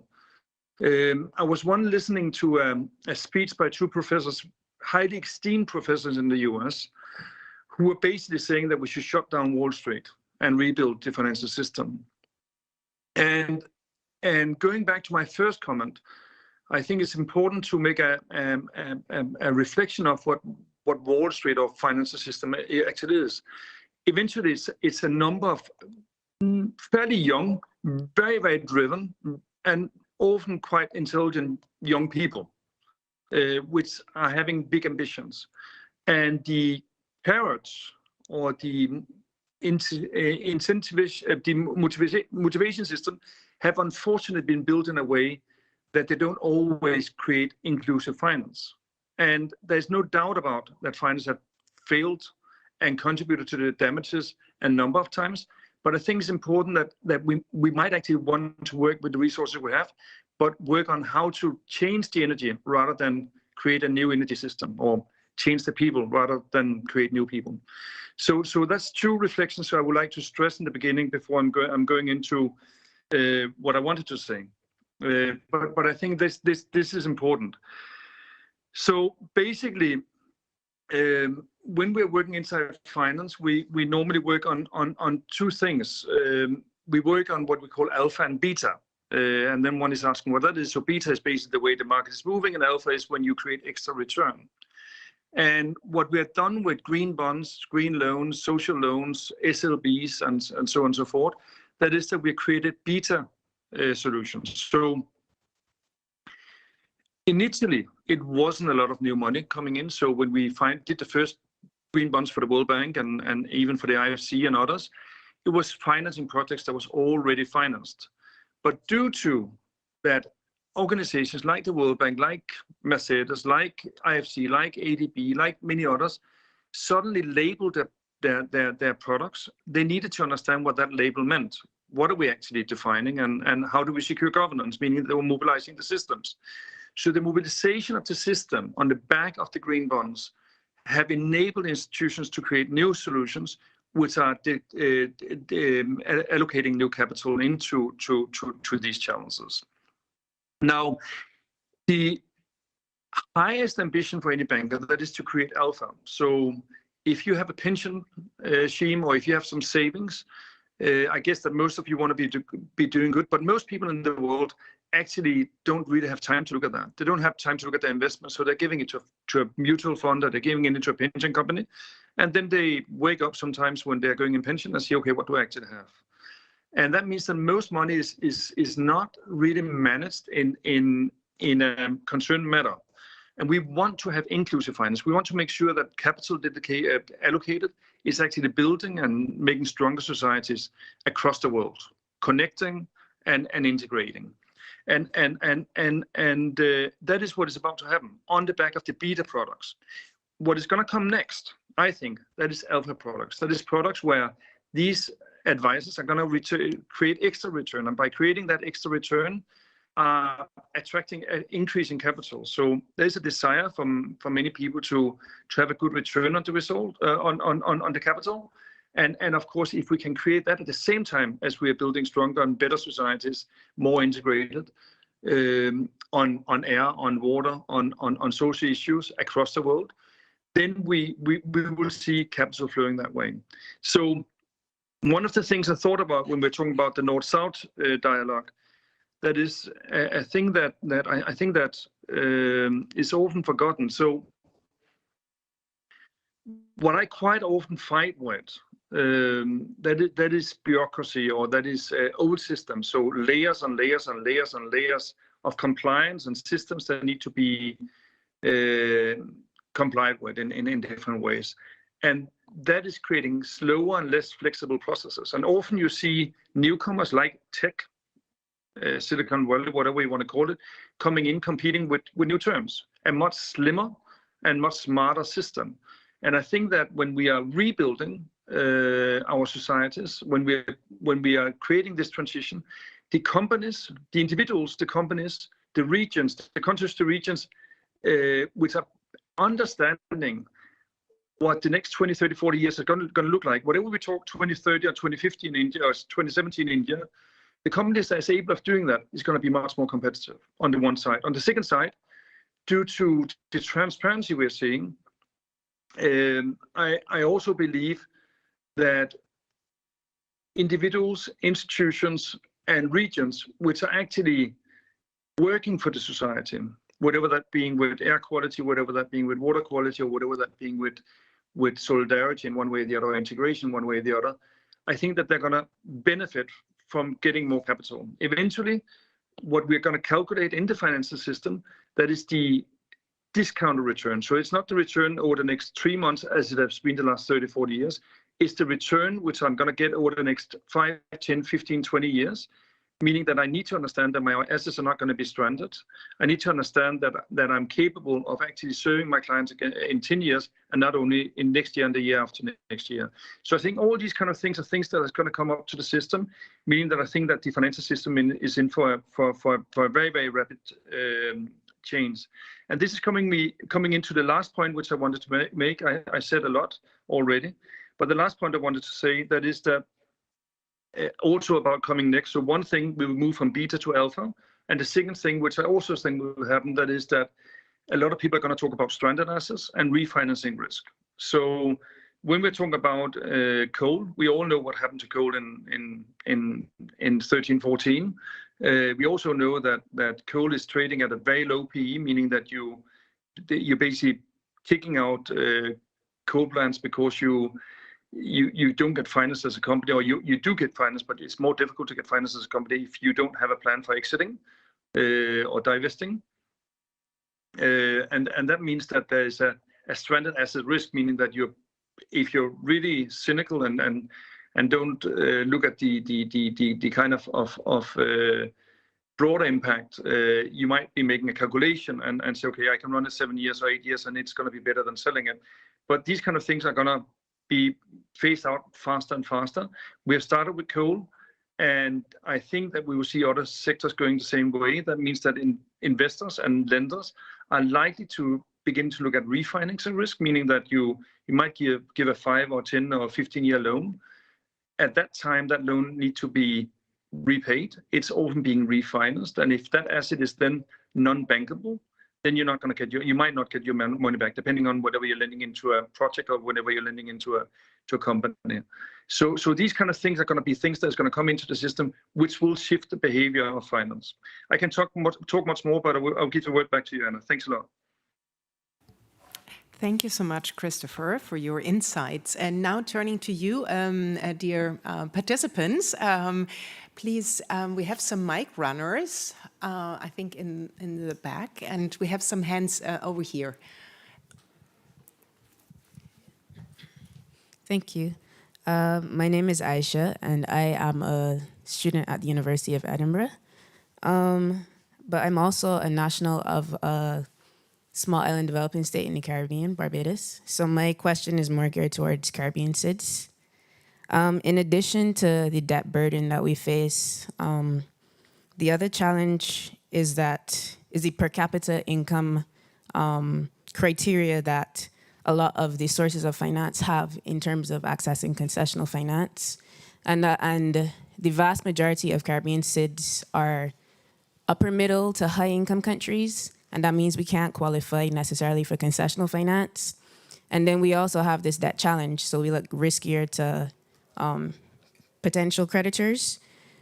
I was listening to a speech by two professors, highly esteemed professors in the US, who were basically saying that we should shut down Wall Street and rebuild the financial system. And going back to my first comment, I think it's important to make a reflection of what Wall Street or financial system actually is. Eventually, it's a number of fairly young, very, very driven, and often quite intelligent young people, which are having big ambitions. And the carrots or the motivation system have unfortunately been built in a way that they don't always create inclusive finance. And there's no doubt about that finance have failed and contributed to the damages a number of times. But I think it's important that we might actually want to work with the resources we have, but work on how to change the energy rather than create a new energy system, or change the people rather than create new people. So that's two reflections I would like to stress in the beginning before I'm going into what I wanted to say. But I think this is important. So basically, when we're working inside finance, we normally work on two things. We work on what we call alpha and beta. And then one is asking what that is. So beta is basically the way the market is moving, and alpha is when you create extra return. And what we have done with green bonds, green loans, social loans, SLBs, and so on and so forth, that is that we created beta solutions. So initially, it wasn't a lot of new money coming in. So when we did the first green bonds for the World Bank and even for the IFC and others, it was financing projects that was already financed. But due to that, organizations like the World Bank, like Mercedes, like IFC, like ADB, like many others, suddenly labeled their products. They needed to understand what that label meant. What are we actually defining, and how do we secure governance, meaning they were mobilizing the systems. So the mobilization of the system on the back of the green bonds have enabled institutions to create new solutions, which are allocating new capital into these challenges. Now, the highest ambition for any banker, that is to create alpha. So if you have a pension scheme, or if you have some savings, I guess that most of you want to be doing good, but most people in the world actually don't really have time to look at that. They don't have time to look at their investments, so they're giving it to a mutual fund, or they're giving it into a pension company, and then they wake up sometimes when they're going in pension and say, okay, what do I actually have? And that means that most money is not really managed in a concerned manner. And we want to have inclusive finance. We want to make sure that capital allocated is actually building and making stronger societies across the world, connecting and integrating. And that is what is about to happen on the back of the beta products. What is going to come next, I think, that is alpha products. That is products where these advisors are going to create extra return. And by creating that extra return, are attracting an increase in capital. So there's a desire from many people to have a good return on the result on the capital. And of course, if we can create that at the same time as we are building stronger and better societies, more integrated on air, on water, on social issues across the world, then we will see capital flowing that way. So one of the things I thought about when we're talking about the North-South dialogue, that is a thing that I think that is often forgotten. So what I quite often fight with, that is bureaucracy, or that is old systems. So layers and layers and layers and layers of compliance and systems that need to be complied with in different ways. And that is creating slower and less flexible processes. And often you see newcomers like tech, Silicon Valley, whatever you want to call it, coming in, competing with new terms, a much slimmer and much smarter system. And I think that when we are rebuilding our societies, when we are creating this transition, the companies, the individuals, the companies, the regions, the countries to regions, which are understanding what the next 20, 30, 40 years are going to look like. Whatever we talk 2030 or 2050 in India or 2017 in India, the companies that is able of doing that is going to be much more competitive on the one side. On the second side, due to the transparency we're seeing, I also believe that individuals, institutions, and regions which are actually working for the society, whatever that being with air quality, whatever that being with water quality, or whatever that being with solidarity in one way or the other, or integration one way or the other, I think that they're going to benefit from getting more capital. Eventually, what we're going to calculate in the financial system, that is the discounted return. So it's not the return over the next 3 months as it has been the last 30, 40 years. It's the return which I'm going to get over the next 5, 10, 15, 20 years, meaning that I need to understand that my assets are not going to be stranded. I need to understand that I'm capable of actually serving my clients again in 10 years, and not only in next year and the year after next year. So I think all these kind of things are things that are going to come up to the system, meaning that I think that the financial system is in for a very, very rapid change. And this is coming into the last point which I wanted to make. I said a lot already, but the last point I wanted to say, that is that also about coming next. So one thing, we will move from beta to alpha. And the second thing, which I also think will happen, that is that a lot of people are going to talk about stranded assets and refinancing risk. So when we're talking about coal, we all know what happened to coal in 13, 14. We also know that coal is trading at a very low PE, meaning that you're basically kicking out coal plants because you don't get financed as a company, or you do get financed, but it's more difficult to get financed as a company if you don't have a plan for exiting or divesting. And that means that there is a stranded asset risk, meaning that if you're really cynical and don't look at the kind of broader impact, you might be making a calculation and say, okay, I can run it 7 years or 8 years, and it's going to be better than selling it. But these kind of things are going to be phased out faster and faster. We have started with coal, and I think that we will see other sectors going the same way. That means that investors and lenders are likely to begin to look at refinancing risk, meaning that you might give a 5 or 10 or 15-year loan. At that time, that loan needs to be repaid. It's often being refinanced, and if that asset is then non-bankable, then you're not going to you might not get your money back, depending on whether you're lending into a project or whenever you're lending into a company. So these kind of things are going to be things that's going to come into the system, which will shift the behavior of finance. I can talk much more, but I'll give the word back to you, Anna. Thanks a lot. Thank you so much, Christopher, for your insights. And now turning to you, dear participants, please, we have some mic runners, I think in the back, and we have some hands over here. Thank you. My name is Aisha, and I am a student at the University of Edinburgh. But I'm also a national of a small island developing state in the Caribbean, Barbados. So my question is more geared towards Caribbean SIDS. In addition to the debt burden that we face, the other challenge is the per capita income criteria that a lot of the sources of finance have in terms of accessing concessional finance. And the vast majority of Caribbean SIDS are upper middle to high income countries, and that means we can't qualify necessarily for concessional finance. And then we also have this debt challenge, so we look riskier to potential creditors.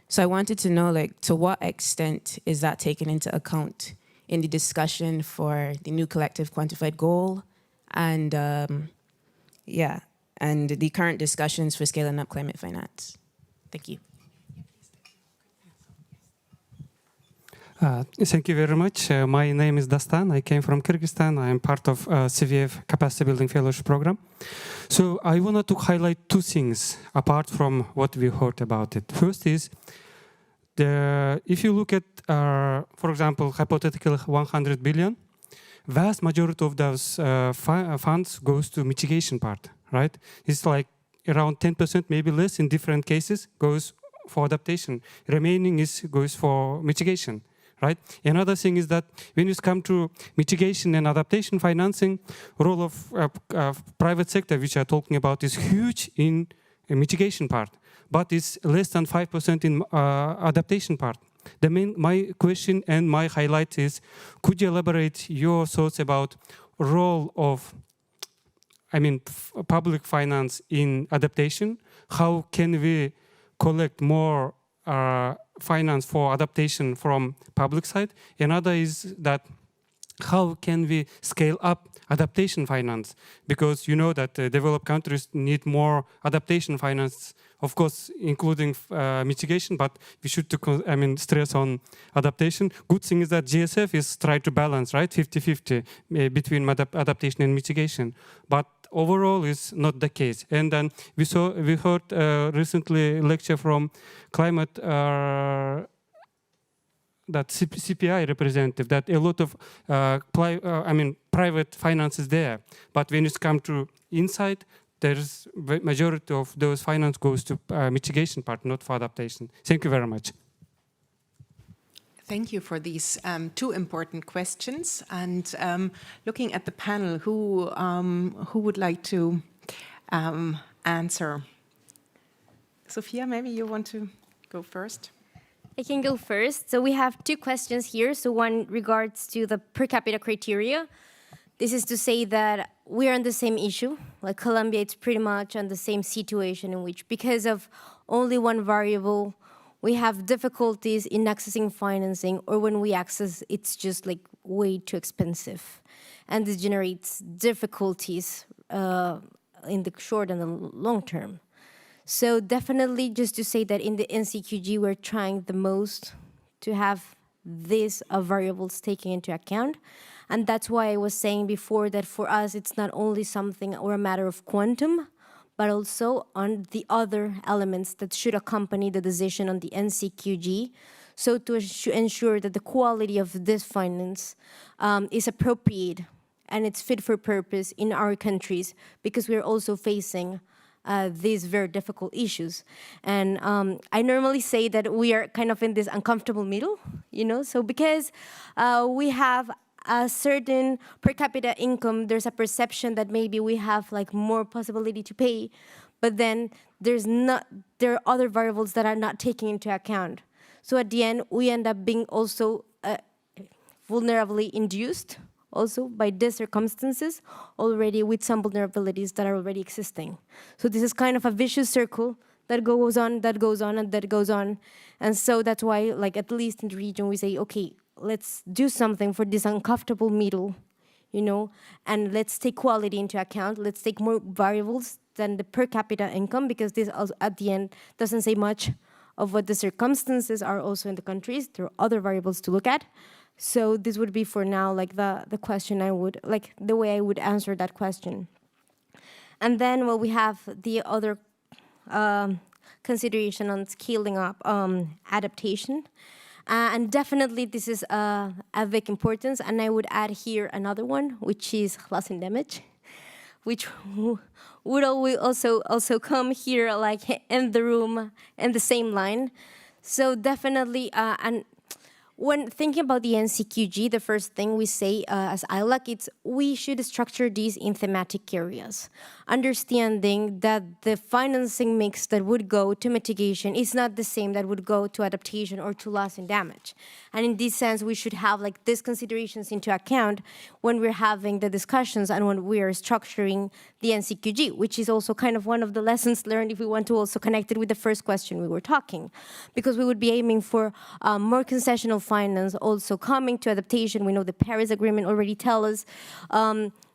So I wanted to know, like, to what extent is that taken into account in the discussion for the new collective quantified goal and and the current discussions for scaling up climate finance? Thank you. Thank you very much. My name is Dastan. I came from Kyrgyzstan. I am part of CVF Capacity Building Fellowship Program. So I wanted to highlight two things apart from what we heard about it. First is, if you look at, for example, hypothetical 100 billion, vast majority of those funds goes to mitigation part, right? It's like around 10%, maybe less in different cases, goes for adaptation. Remaining goes for mitigation. Right? Another thing is that when you come to mitigation and adaptation financing, role of private sector, which I'm talking about, is huge in a mitigation part, but it's less than 5% in adaptation part. My question and my highlight is, could you elaborate your thoughts about role of, public finance in adaptation? How can we collect more finance for adaptation from public side? Another is that how can we scale up adaptation finance? Because you know that developed countries need more adaptation finance, of course, including mitigation, but we should stress on adaptation. Good thing is that GSF is trying to balance, right, 50-50 between adaptation and mitigation. But overall is not the case. And then we heard recently a lecture from climate that CPI representative, that a lot of private finance is there, but when it comes to inside, there's majority of those finance goes to mitigation part, not for adaptation. Thank you very much. Thank you for these two important questions. And looking at the panel, who would like to answer? Sofia, maybe you want to go first? I can go first. So we have two questions here. So one regards to the per capita criteria. This is to say that we are on the same issue. Like Colombia, it's pretty much on the same situation in which, because of only one variable, we have difficulties in accessing financing, or when we access, it's just like way too expensive. And this generates difficulties in the short and the long term. So definitely just to say that in the NCQG, we're trying the most to have these variables taken into account. And that's why I was saying before that for us, it's not only something or a matter of quantum, but also on the other elements that should accompany the decision on the NCQG. So to ensure that the quality of this finance is appropriate and it's fit for purpose in our countries, because we're also facing these very difficult issues. And I normally say that we are kind of in this uncomfortable middle, so because we have a certain per capita income, there's a perception that maybe we have like more possibility to pay, but then there are other variables that are not taken into account. So at the end, we end up being also vulnerably induced also by these circumstances already, with some vulnerabilities that are already existing. So this is kind of a vicious circle that goes on, that goes on, and that goes on. And so that's why, like, at least in the region, we say, okay, let's do something for this uncomfortable middle, and let's take quality into account. Let's take more variables than the per capita income, because this also, at the end, doesn't say much of what the circumstances are also in the countries. There are other variables to look at. So this would be for now like the question I would, like the way I would answer that question. And then we have the other consideration on scaling up adaptation. And definitely this is of big importance. And I would add here another one, which is loss and damage, which would also come here like in the room in the same line. So definitely, and when thinking about the NCQG, the first thing we say as ILAC, it's we should structure these in thematic areas, understanding that the financing mix that would go to mitigation is not the same that would go to adaptation or to loss and damage. And in this sense, we should have like these considerations into account when we're having the discussions and when we are structuring the NCQG, which is also kind of one of the lessons learned if we want to also connect it with the first question we were talking, because we would be aiming for more concessional finance also coming to adaptation. We know the Paris Agreement already tell us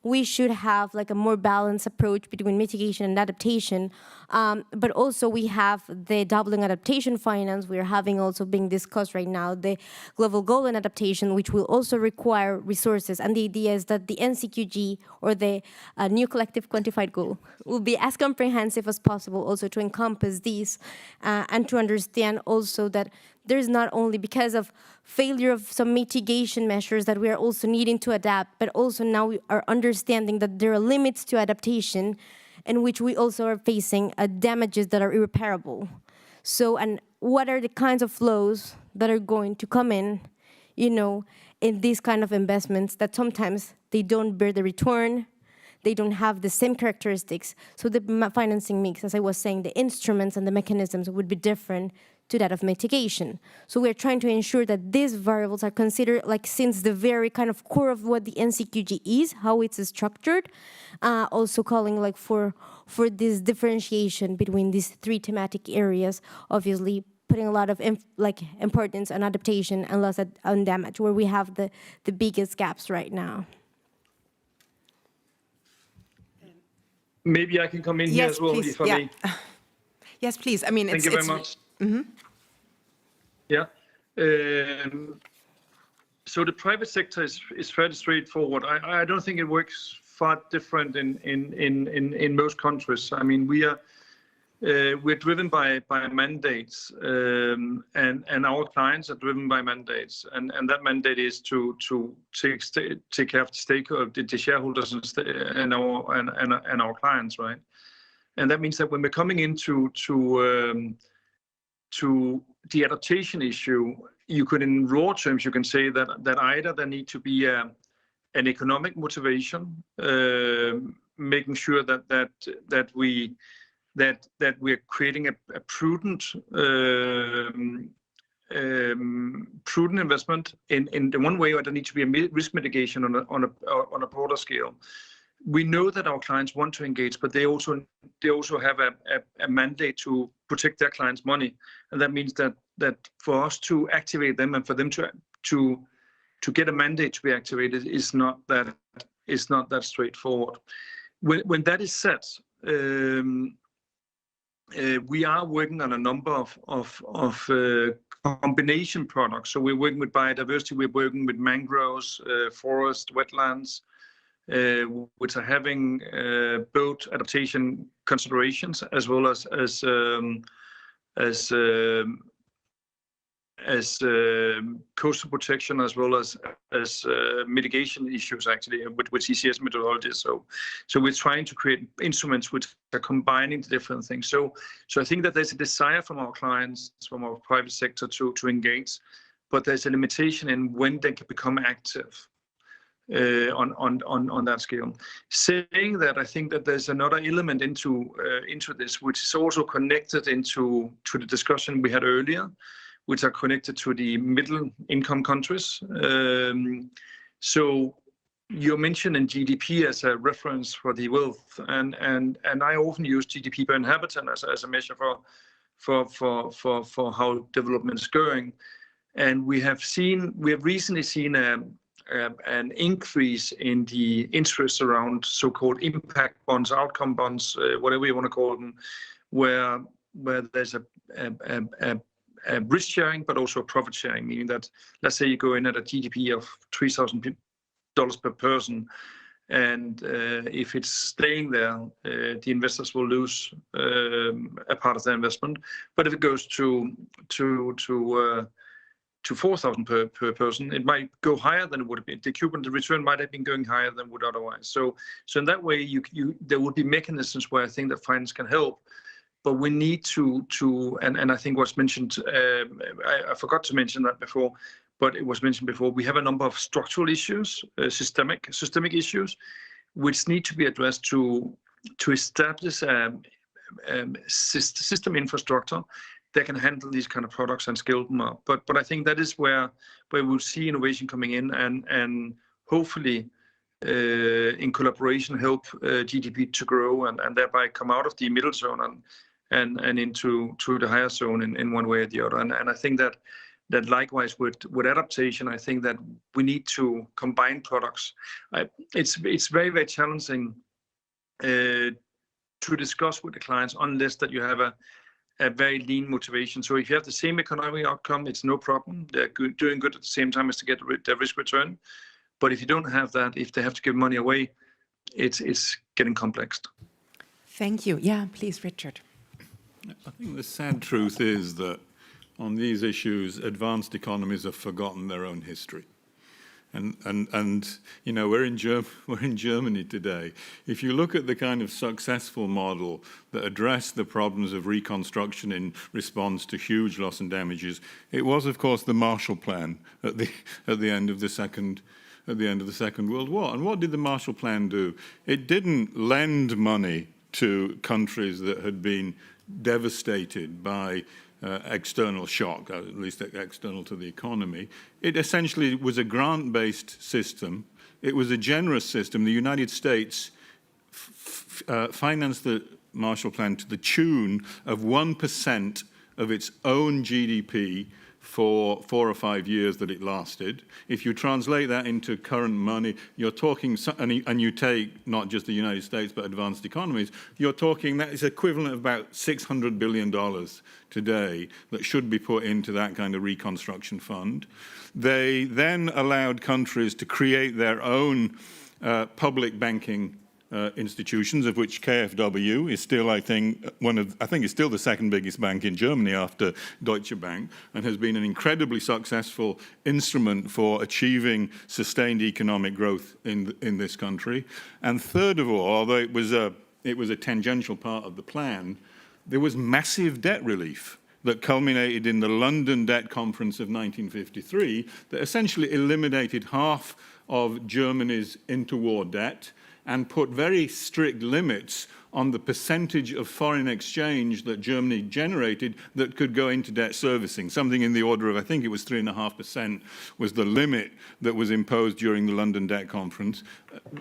we should have like a more balanced approach between mitigation and adaptation. But also we have the doubling adaptation finance. We're having also being discussed right now, the global goal and adaptation, which will also require resources. And the idea is that the NCQG or the new collective quantified goal will be as comprehensive as possible also to encompass these and to understand also that there's not only because of failure of some mitigation measures that we are also needing to adapt, but also now we are understanding that there are limits to adaptation in which we also are facing damages that are irreparable. So, and what are the kinds of flows that are going to come in, you know, in these kind of investments that sometimes they don't bear the return, they don't have the same characteristics. So the financing mix, as I was saying, the instruments and the mechanisms would be different to that of mitigation. So we're trying to ensure that these variables are considered like since the very kind of core of what the NCQG is, how it's structured, also calling like for this differentiation between these three thematic areas, obviously putting a lot of importance on adaptation and loss on damage, where we have the biggest gaps right now. Maybe I can come in here as well, please. if I may. Yes, please. I mean, Thank you very much. Mm-hmm. Yeah. So the private sector is fairly straightforward. I don't think it works far different in most countries. I mean, we're driven by mandates, and our clients are driven by mandates, and that mandate is to take care of the stakeholders, the shareholders, and our clients, right? And that means that when we're coming into to the adaptation issue, you could, in raw terms, you can say that either there need to be an economic motivation, making sure that we're creating a prudent investment in the one way, or there needs to be a risk mitigation on a broader scale. We know that our clients want to engage, but they also have a mandate to protect their clients' money, and that means that for us to activate them and for them to get a mandate to be activated is not that straightforward. When that is set, we are working on a number of combination products. So we're working with biodiversity, we're working with mangroves, forest, wetlands, which are having both adaptation considerations as well as coastal protection, as well as mitigation issues, actually, with CCS methodologies. So we're trying to create instruments which are combining the different things. So I think that there's a desire from our clients, from our private sector to engage, but there's a limitation in when they can become active on that scale. Saying that, I think that there's another element into this, which is also connected to the discussion we had earlier, which are connected to the middle income countries. So you're mentioning GDP as a reference for the wealth, and I often use GDP per inhabitant as a measure for how development is going. And we have recently seen an increase in the interest around so-called impact bonds, outcome bonds, whatever you want to call them, where there's a risk sharing, but also profit sharing, meaning that, let's say you go in at a GDP of $3,000 per person, and if it's staying there, the investors will lose a part of their investment. But if it goes to 4,000 per person, it might go higher than it would have been. The return might have been going higher than would otherwise. So in that way, there would be mechanisms where I think that finance can help. But we need to and I think what's mentioned, I forgot to mention that before, but it was mentioned before, we have a number of structural issues, systemic issues, which need to be addressed to establish system infrastructure that can handle these kind of products and scale them up. But I think that is where we'll see innovation coming in and hopefully in collaboration help GDP to grow and thereby come out of the middle zone and into the higher zone in one way or the other. And I think that likewise with adaptation, I think that we need to combine products. It's very, very challenging to discuss with the clients unless that you have a very lean motivation. So if you have the same economic outcome, it's no problem. They're doing good at the same time as to get their risk return. But if you don't have that, if they have to give money away, it's getting complex. Thank you. Yeah, please, Richard. I think the sad truth is that on these issues, advanced economies have forgotten their own history. And you know, we're in Germany today. If you look at the kind of successful model that addressed the problems of reconstruction in response to huge loss and damages, it was, of course, the Marshall Plan at the end of the Second World War. And what did the Marshall Plan do? It didn't lend money to countries that had been devastated by external shock, at least external to the economy. It essentially was a grant-based system. It was a generous system. The United States financed the Marshall Plan to the tune of 1% of its own GDP for 4 or 5 years that it lasted. If you translate that into current money, you're talking, and you take not just the United States, but advanced economies, you're talking that is equivalent of about $600 billion today that should be put into that kind of reconstruction fund. They then allowed countries to create their own public banking institutions, of which KfW is still, I think, it's still the second biggest bank in Germany after Deutsche Bank, and has been an incredibly successful instrument for achieving sustained economic growth in this country. And third of all, although it was a tangential part of the plan, there was massive debt relief that culminated in the London Debt Conference of 1953 that essentially eliminated half of Germany's interwar debt and put very strict limits on the percentage of foreign exchange that Germany generated that could go into debt servicing. Something in the order of, I think it was 3.5% was the limit that was imposed during the London Debt Conference,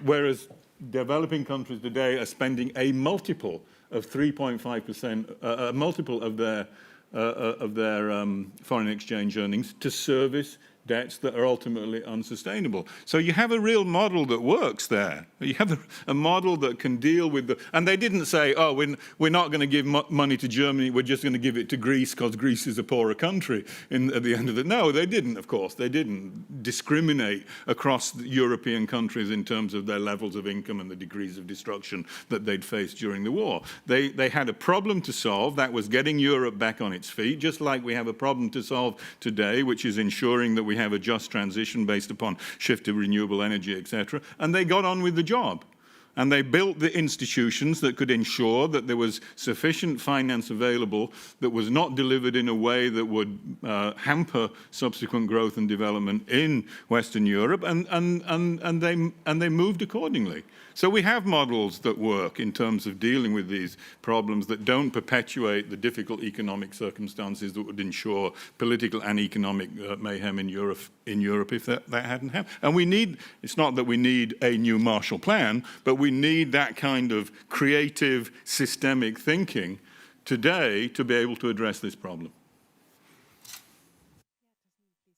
whereas developing countries today are spending a multiple of 3.5%, a multiple of their foreign exchange earnings to service debts that are ultimately unsustainable. So you have a real model that works there. You have a model that can deal with the, and they didn't say, oh, we're not going to give money to Germany, we're just going to give it to Greece because Greece is a poorer country at the end of the, no, they didn't, of course. They didn't discriminate across the European countries in terms of their levels of income and the degrees of destruction that they'd faced during the war. They had a problem to solve, that was getting Europe back on its feet, just like we have a problem to solve today, which is ensuring that we have a just transition based upon shift to renewable energy, etc. And they got on with the job. And they built the institutions that could ensure that there was sufficient finance available that was not delivered in a way that would hamper subsequent growth and development in Western Europe, and they moved accordingly. So we have models that work in terms of dealing with these problems that don't perpetuate the difficult economic circumstances that would ensure political and economic mayhem in Europe if that hadn't happened. And we need, it's not that we need a new Marshall Plan, but we need that kind of creative, systemic thinking today to be able to address this problem.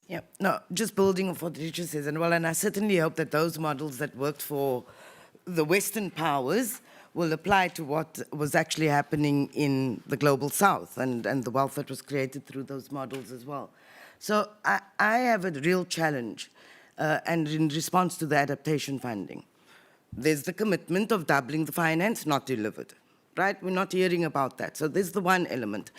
Yeah, no, just building on what Richard says, and I certainly hope that those models that worked for the Western powers will apply to what was actually happening in the global South and the wealth that was created through those models as well. So I have a real challenge, and in response to the adaptation funding, there's the commitment of doubling the finance, not delivered, right? We're not hearing about that. So there's the one element.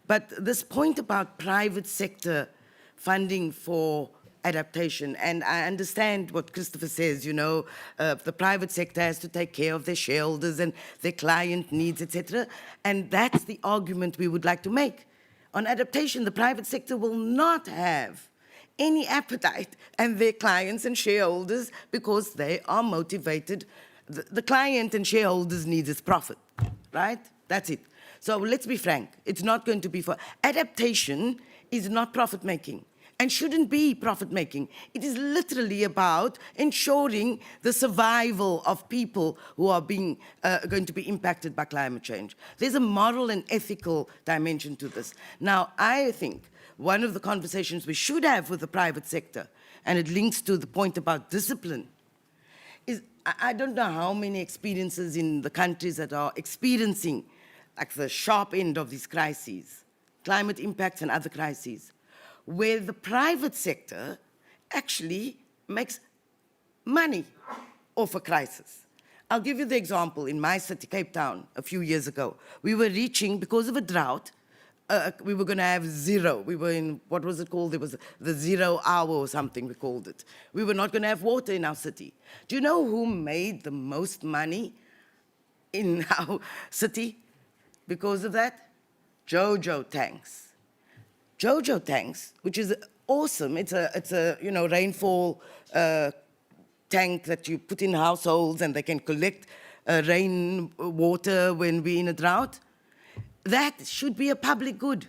But this point about private sector funding for adaptation, and I understand what Christopher says, you know, the private sector has to take care of their shareholders and their client needs, etc. And that's the argument we would like to make. On adaptation, the private sector will not have any appetite, and their clients and shareholders, because they are motivated. The client and shareholders need is profit, right? That's it. So let's be frank, it's not going to be for adaptation is not profit-making and shouldn't be profit-making. It is literally about ensuring the survival of people who are going to be impacted by climate change. There's a moral and ethical dimension to this. Now, I think one of the conversations we should have with the private sector, and it links to the point about discipline, is I don't know how many experiences in the countries that are experiencing like the sharp end of these crises, climate impacts and other crises, where the private sector actually makes money off a crisis. I'll give you the example. In my city, Cape Town, a few years ago, we were reaching, because of a drought, we were going to have zero. We were in, what was it called? There was the 0 hour or something, we called it. We were not going to have water in our city. Do you know who made the most money in our city because of that? Jojo tanks. Jojo tanks, which is awesome. It's a rainfall tank that you put in households and they can collect rain water when we're in a drought. That should be a public good.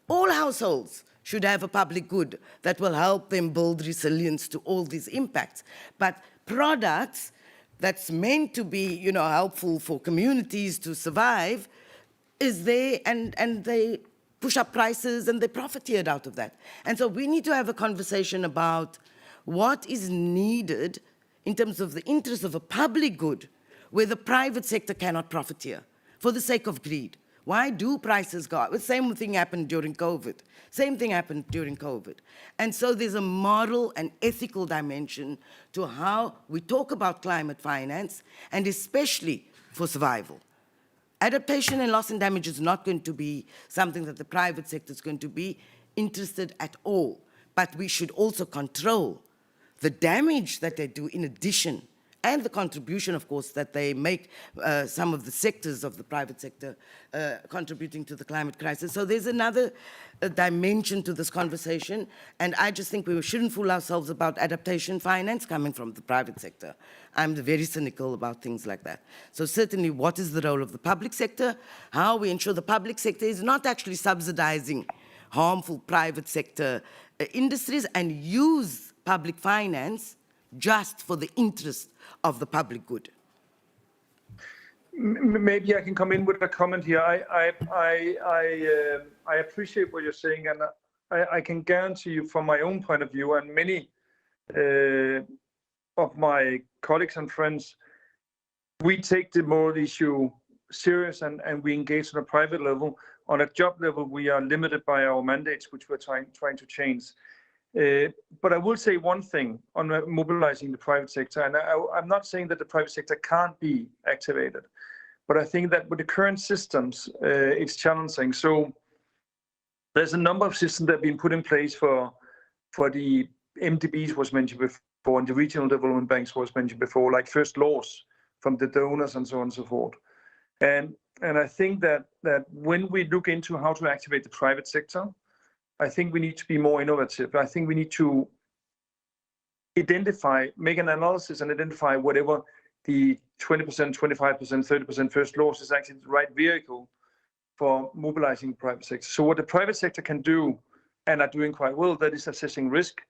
All households should have a public good that will help them build resilience to all these impacts. But products that's meant to be, helpful for communities to survive is there, and they push up prices and they profiteered out of that. And so we need to have a conversation about what is needed in terms of the interest of a public good where the private sector cannot profiteer for the sake of greed. Why do prices go up? The same thing happened during COVID. Same thing happened during COVID. And so there's a moral and ethical dimension to how we talk about climate finance, and especially for survival. Adaptation and loss and damage is not going to be something that the private sector is going to be interested at all. But we should also control the damage that they do in addition, and the contribution, of course, that they make, some of the sectors of the private sector contributing to the climate crisis. So there's another dimension to this conversation, and I just think we shouldn't fool ourselves about adaptation finance coming from the private sector. I'm very cynical about things like that. So certainly, what is the role of the public sector? How we ensure the public sector is not actually subsidizing harmful private sector industries and use public finance just for the interest of the public good. Maybe I can come in with a comment here. I appreciate what you're saying, and I can guarantee you from my own point of view, and many of my colleagues and friends, we take the moral issue serious, and we engage on a private level. On a job level, we are limited by our mandates, which we're trying to change. But I will say one thing on mobilizing the private sector, and I'm not saying that the private sector can't be activated, but I think that with the current systems, it's challenging. So there's a number of systems that have been put in place for the MDBs was mentioned before, and the regional development banks was mentioned before, like first laws from the donors and so on and so forth. And I think that when we look into how to activate the private sector, I think we need to be more innovative. I think we need to identify, make an analysis and identify whatever the 20%, 25%, 30% first loss is actually the right vehicle for mobilizing the private sector. So what the private sector can do, and are doing quite well, that is assessing risk,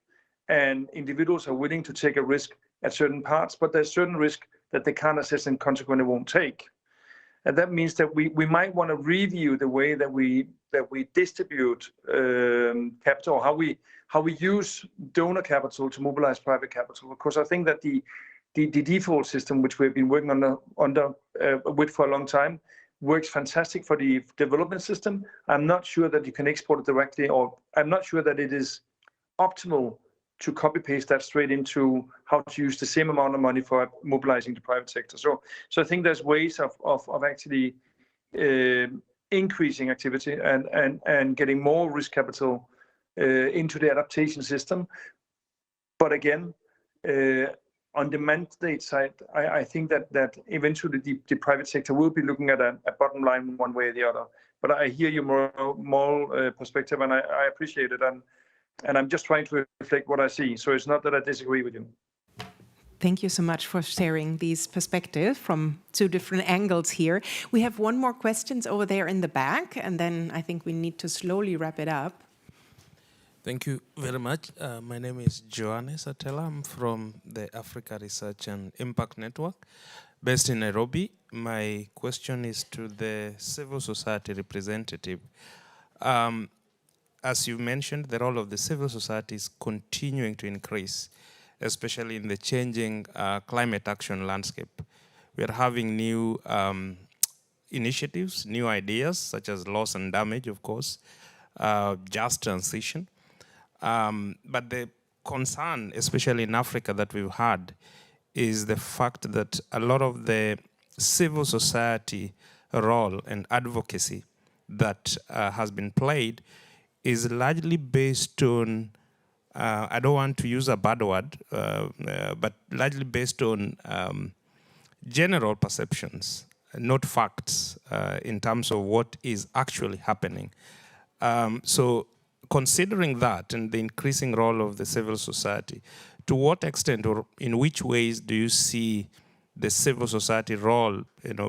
and individuals are willing to take a risk at certain parts, but there's certain risk that they can't assess and consequently won't take. And that means that we might want to review the way that we distribute capital, how we use donor capital to mobilize private capital. Because I think that the default system, which we've been working with for a long time, works fantastic for the development system. I'm not sure that you can export it directly, or I'm not sure that it is optimal to copy paste that straight into how to use the same amount of money for mobilizing the private sector. So I think there's ways of actually increasing activity and getting more risk capital into the adaptation system. But again, on the mandate side, I think that eventually the private sector will be looking at a bottom line one way or the other. But I hear your moral perspective, and I appreciate it. I'm just trying to reflect what I see. So it's not that I disagree with you. Thank you so much for sharing these perspectives from two different angles here. We have one more question over there in the back, and then I think we need to slowly wrap it up. Thank you very much. My name is Johannes Atela. I'm from the Africa Research and Impact Network based in Nairobi. My question is to the civil society representative. As you mentioned, the role of the civil society is continuing to increase, especially in the changing climate action landscape. We are having new initiatives, new ideas, such as loss and damage, of course, just transition. But the concern, especially in Africa, that we've had is the fact that a lot of the civil society role and advocacy that has been played is largely based on, I don't want to use a bad word, but largely based on general perceptions, not facts, in terms of what is actually happening. So considering that and the increasing role of the civil society, to what extent or in which ways do you see the civil society role,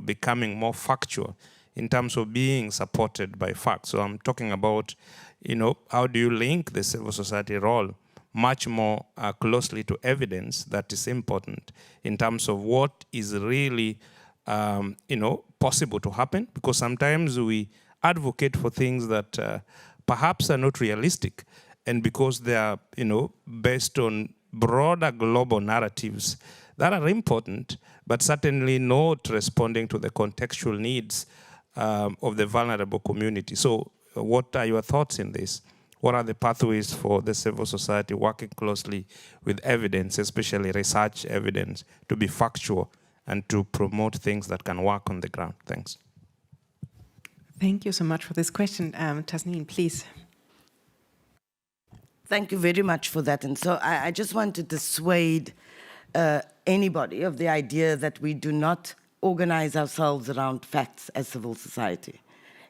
becoming more factual in terms of being supported by facts? So I'm talking about, how do you link the civil society role much more closely to evidence that is important in terms of what is really, possible to happen? Because sometimes we advocate for things that perhaps are not realistic, and because they are, based on broader global narratives that are important, but certainly not responding to the contextual needs of the vulnerable community. So what are your thoughts in this? What are the pathways for the civil society working closely with evidence, especially research evidence, to be factual and to promote things that can work on the ground? Thanks. Thank you so much for this question. Tasneem, please. Thank you very much for that. And so I just want to dissuade anybody of the idea that we do not organize ourselves around facts as civil society.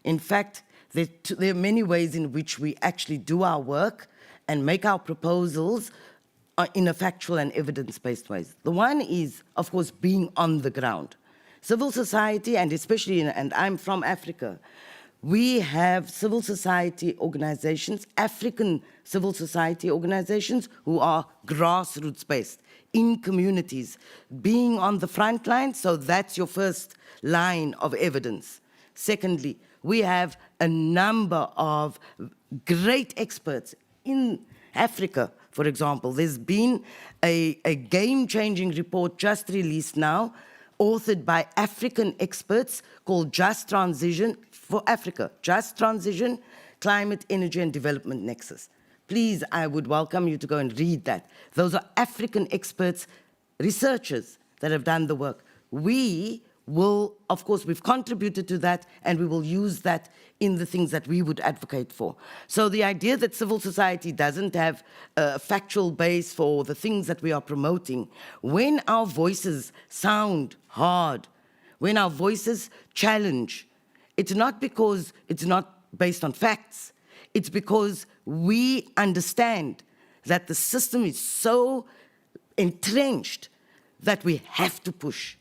In fact, there are many ways in which we actually do our work and make our proposals in a factual and evidence-based ways. The one is, of course, being on the ground. Civil society, and especially, and I'm from Africa, we have civil society organizations, African civil society organizations, who are grassroots-based, in communities, being on the front line, so that's your first line of evidence. Secondly, we have a number of great experts in Africa, for example. There's been a game-changing report just released now, authored by African experts, called Just Transition for Africa, Just Transition, Climate, Energy and Development Nexus. Please, I would welcome you to go and read that. Those are African experts, researchers that have done the work. We will, of course, we've contributed to that, and we will use that in the things that we would advocate for. So the idea that civil society doesn't have a factual base for the things that we are promoting, when our voices sound hard, when our voices challenge, it's not because it's not based on facts, it's because we understand that the system is so entrenched that we have to push.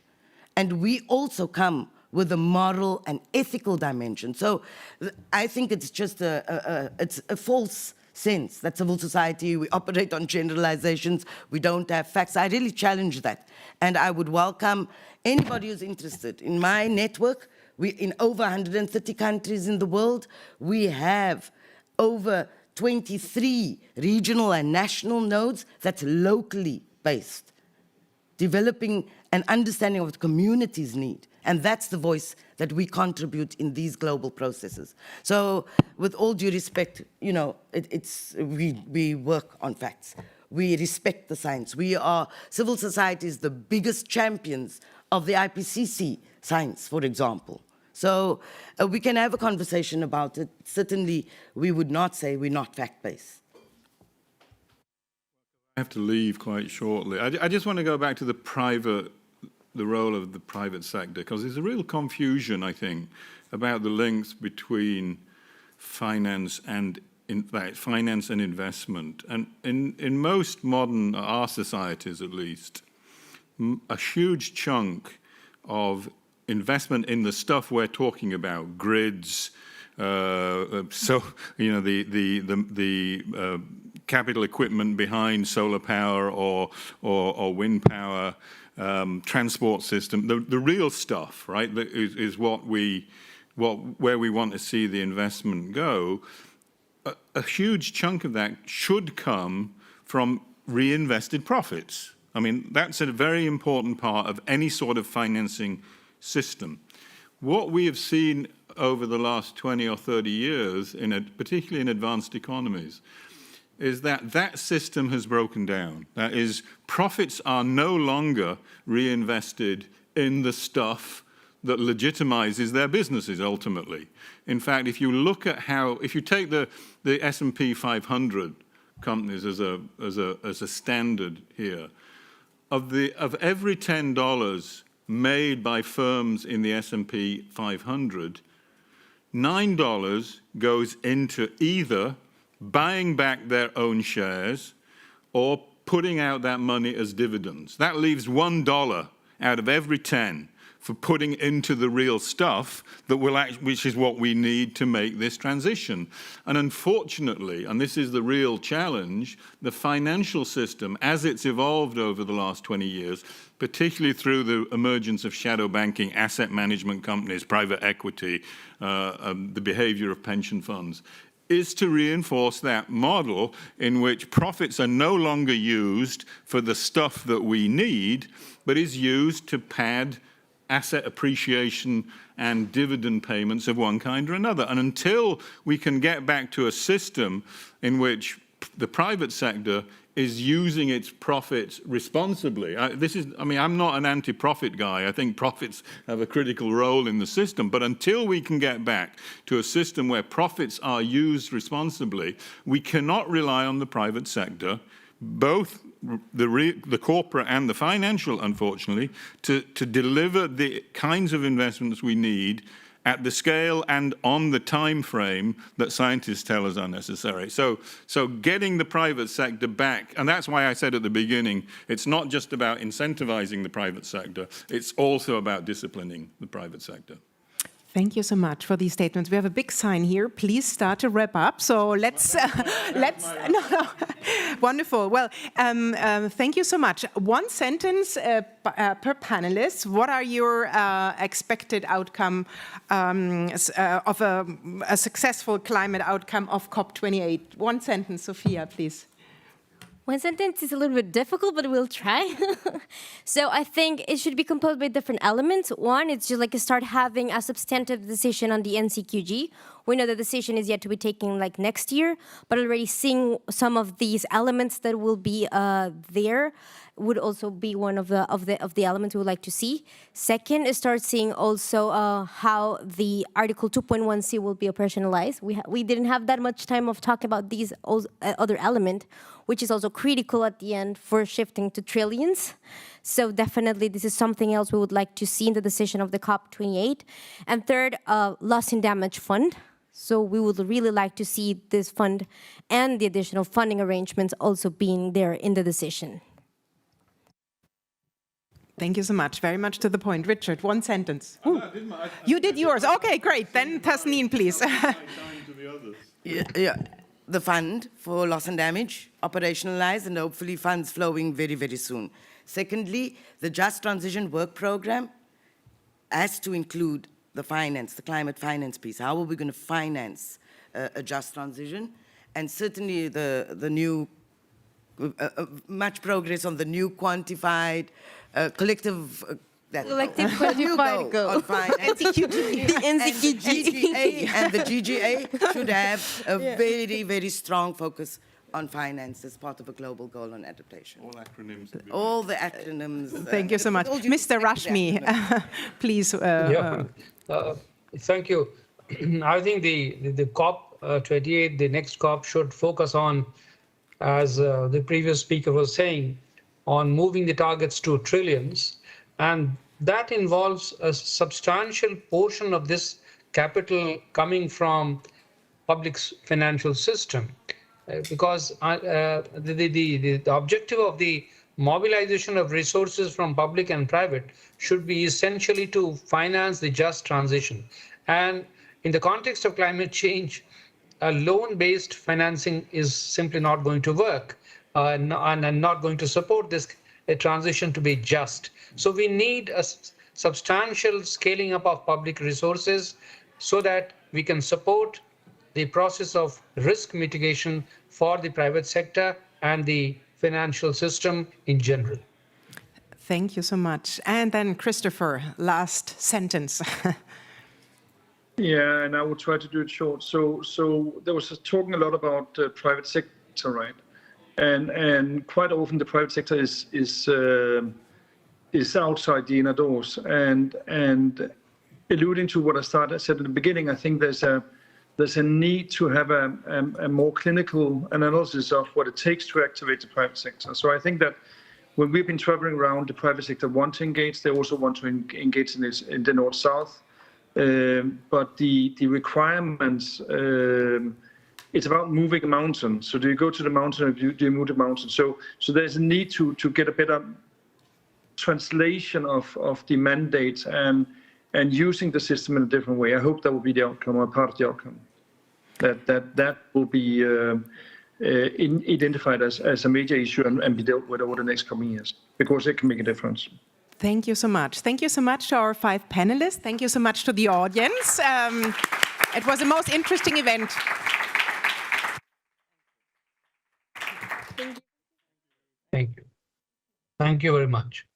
And we also come with a moral and ethical dimension. So I think it's just it's a false sense that civil society, we operate on generalizations, we don't have facts. I really challenge that. And I would welcome anybody who's interested. In my network, in over 130 countries in the world, we have over 23 regional and national nodes that's locally based, developing an understanding of what communities need. And that's the voice that we contribute in these global processes. So with all due respect, you know, we work on facts. We respect the science. We are, civil society is the biggest champions of the IPCC science, for example. So we can have a conversation about it. Certainly, we would not say we're not fact-based. I have to leave quite shortly. I just want to go back to the role of the private sector, because there's a real confusion, I think, about the links between finance and in fact, finance and investment. And in most modern, our societies at least, a huge chunk of investment in the stuff we're talking about, grids, so you know the capital equipment behind solar power or wind power, transport system, the real stuff, right? That is where we want to see the investment go. A huge chunk of that should come from reinvested profits. I mean, that's a very important part of any sort of financing system. What we have seen over the last 20 or 30 years, particularly in advanced economies, is that that system has broken down. That is, profits are no longer reinvested in the stuff that legitimizes their businesses ultimately. In fact, if you look at if you take the S&P 500 companies as a standard here, of every $10 made by firms in the S&P 500, $9 goes into either buying back their own shares or putting out that money as dividends. That leaves $1 out of every 10 for putting into the real stuff that which is what we need to make this transition. And unfortunately, and this is the real challenge, the financial system, as it's evolved over the last 20 years, particularly through the emergence of shadow banking, asset management companies, private equity, the behavior of pension funds, is to reinforce that model in which profits are no longer used for the stuff that we need, but is used to pad asset appreciation and dividend payments of one kind or another. And until we can get back to a system in which the private sector is using its profits responsibly. I'm not an anti-profit guy. I think profits have a critical role in the system. But until we can get back to a system where profits are used responsibly, we cannot rely on the private sector, both the corporate and the financial, unfortunately, to deliver the kinds of investments we need at the scale and on the time frame that scientists tell us are necessary. So getting the private sector back, and that's why I said at the beginning, it's not just about incentivizing the private sector, it's also about disciplining the private sector. Thank you so much for these statements. We have a big sign here. Please start to wrap up. So let's. Wonderful. Well, thank you so much. One sentence per panelist. What are your expected outcome of a successful climate outcome of COP28? One sentence, Sofia, please. One sentence is a little bit difficult, but we'll try. So I think it should be composed by different elements. One, it's just like start having a substantive decision on the NCQG. We know the decision is yet to be taken like next year, but already seeing some of these elements that will be there would also be one of the elements we would like to see. Second is start seeing also how the Article 2.1c will be operationalized. We didn't have that much time of talking about these other element, which is also critical at the end for shifting to trillions. So definitely this is something else we would like to see in the decision of the COP28. And third, loss and damage fund. So we would really like to see this fund and the additional funding arrangements also being there in the decision. Thank you so much. Very much to the point. Richard, one sentence. You did yours. Okay, great. Then Tasneem, please. Yeah. The fund for loss and damage, operationalized, and hopefully funds flowing very, very soon. Secondly, the Just Transition Work Program has to include the finance, the climate finance piece. How are we going to finance a just transition? And certainly the new, much progress on the new quantified collective quantified goal on finance. NCQG. The NCQG. And the GGA should have a very, very strong focus on finance as part of a global goal on adaptation. All acronyms. All the acronyms. Thank you so much. Mr. Rashmi, please. Thank you. I think the COP28, the next COP, should focus on, as the previous speaker was saying, on moving the targets to trillions. And that involves a substantial portion of this capital coming from public financial system. Because the objective of the mobilization of resources from public and private should be essentially to finance the just transition. And in the context of climate change, a loan-based financing is simply not going to work and not going to support this transition to be just. So we need a substantial scaling up of public resources so that we can support the process of risk mitigation for the private sector and the financial system in general. Thank you so much. And then Christopher, last sentence. Yeah, and I will try to do it short. So there was talking a lot about private sector, right? And quite often the private sector is outside the inner doors. And alluding to what I said at the beginning, I think there's a need to have a more clinical analysis of what it takes to activate the private sector. So I think that when we've been traveling around, the private sector want to engage. They also want to engage in the north-south. But the requirements, it's about moving a mountain. So do you go to the mountain or do you move the mountain? So there's a need to get a better translation of the mandates and using the system in a different way. I hope that will be the outcome or part of the outcome. That will be identified as a major issue and be dealt with over the next coming years, because it can make a difference. Thank you so much. Thank you so much to our 5 panelists. Thank you so much to the audience. It was the most interesting event. Thank you. Thank you very much.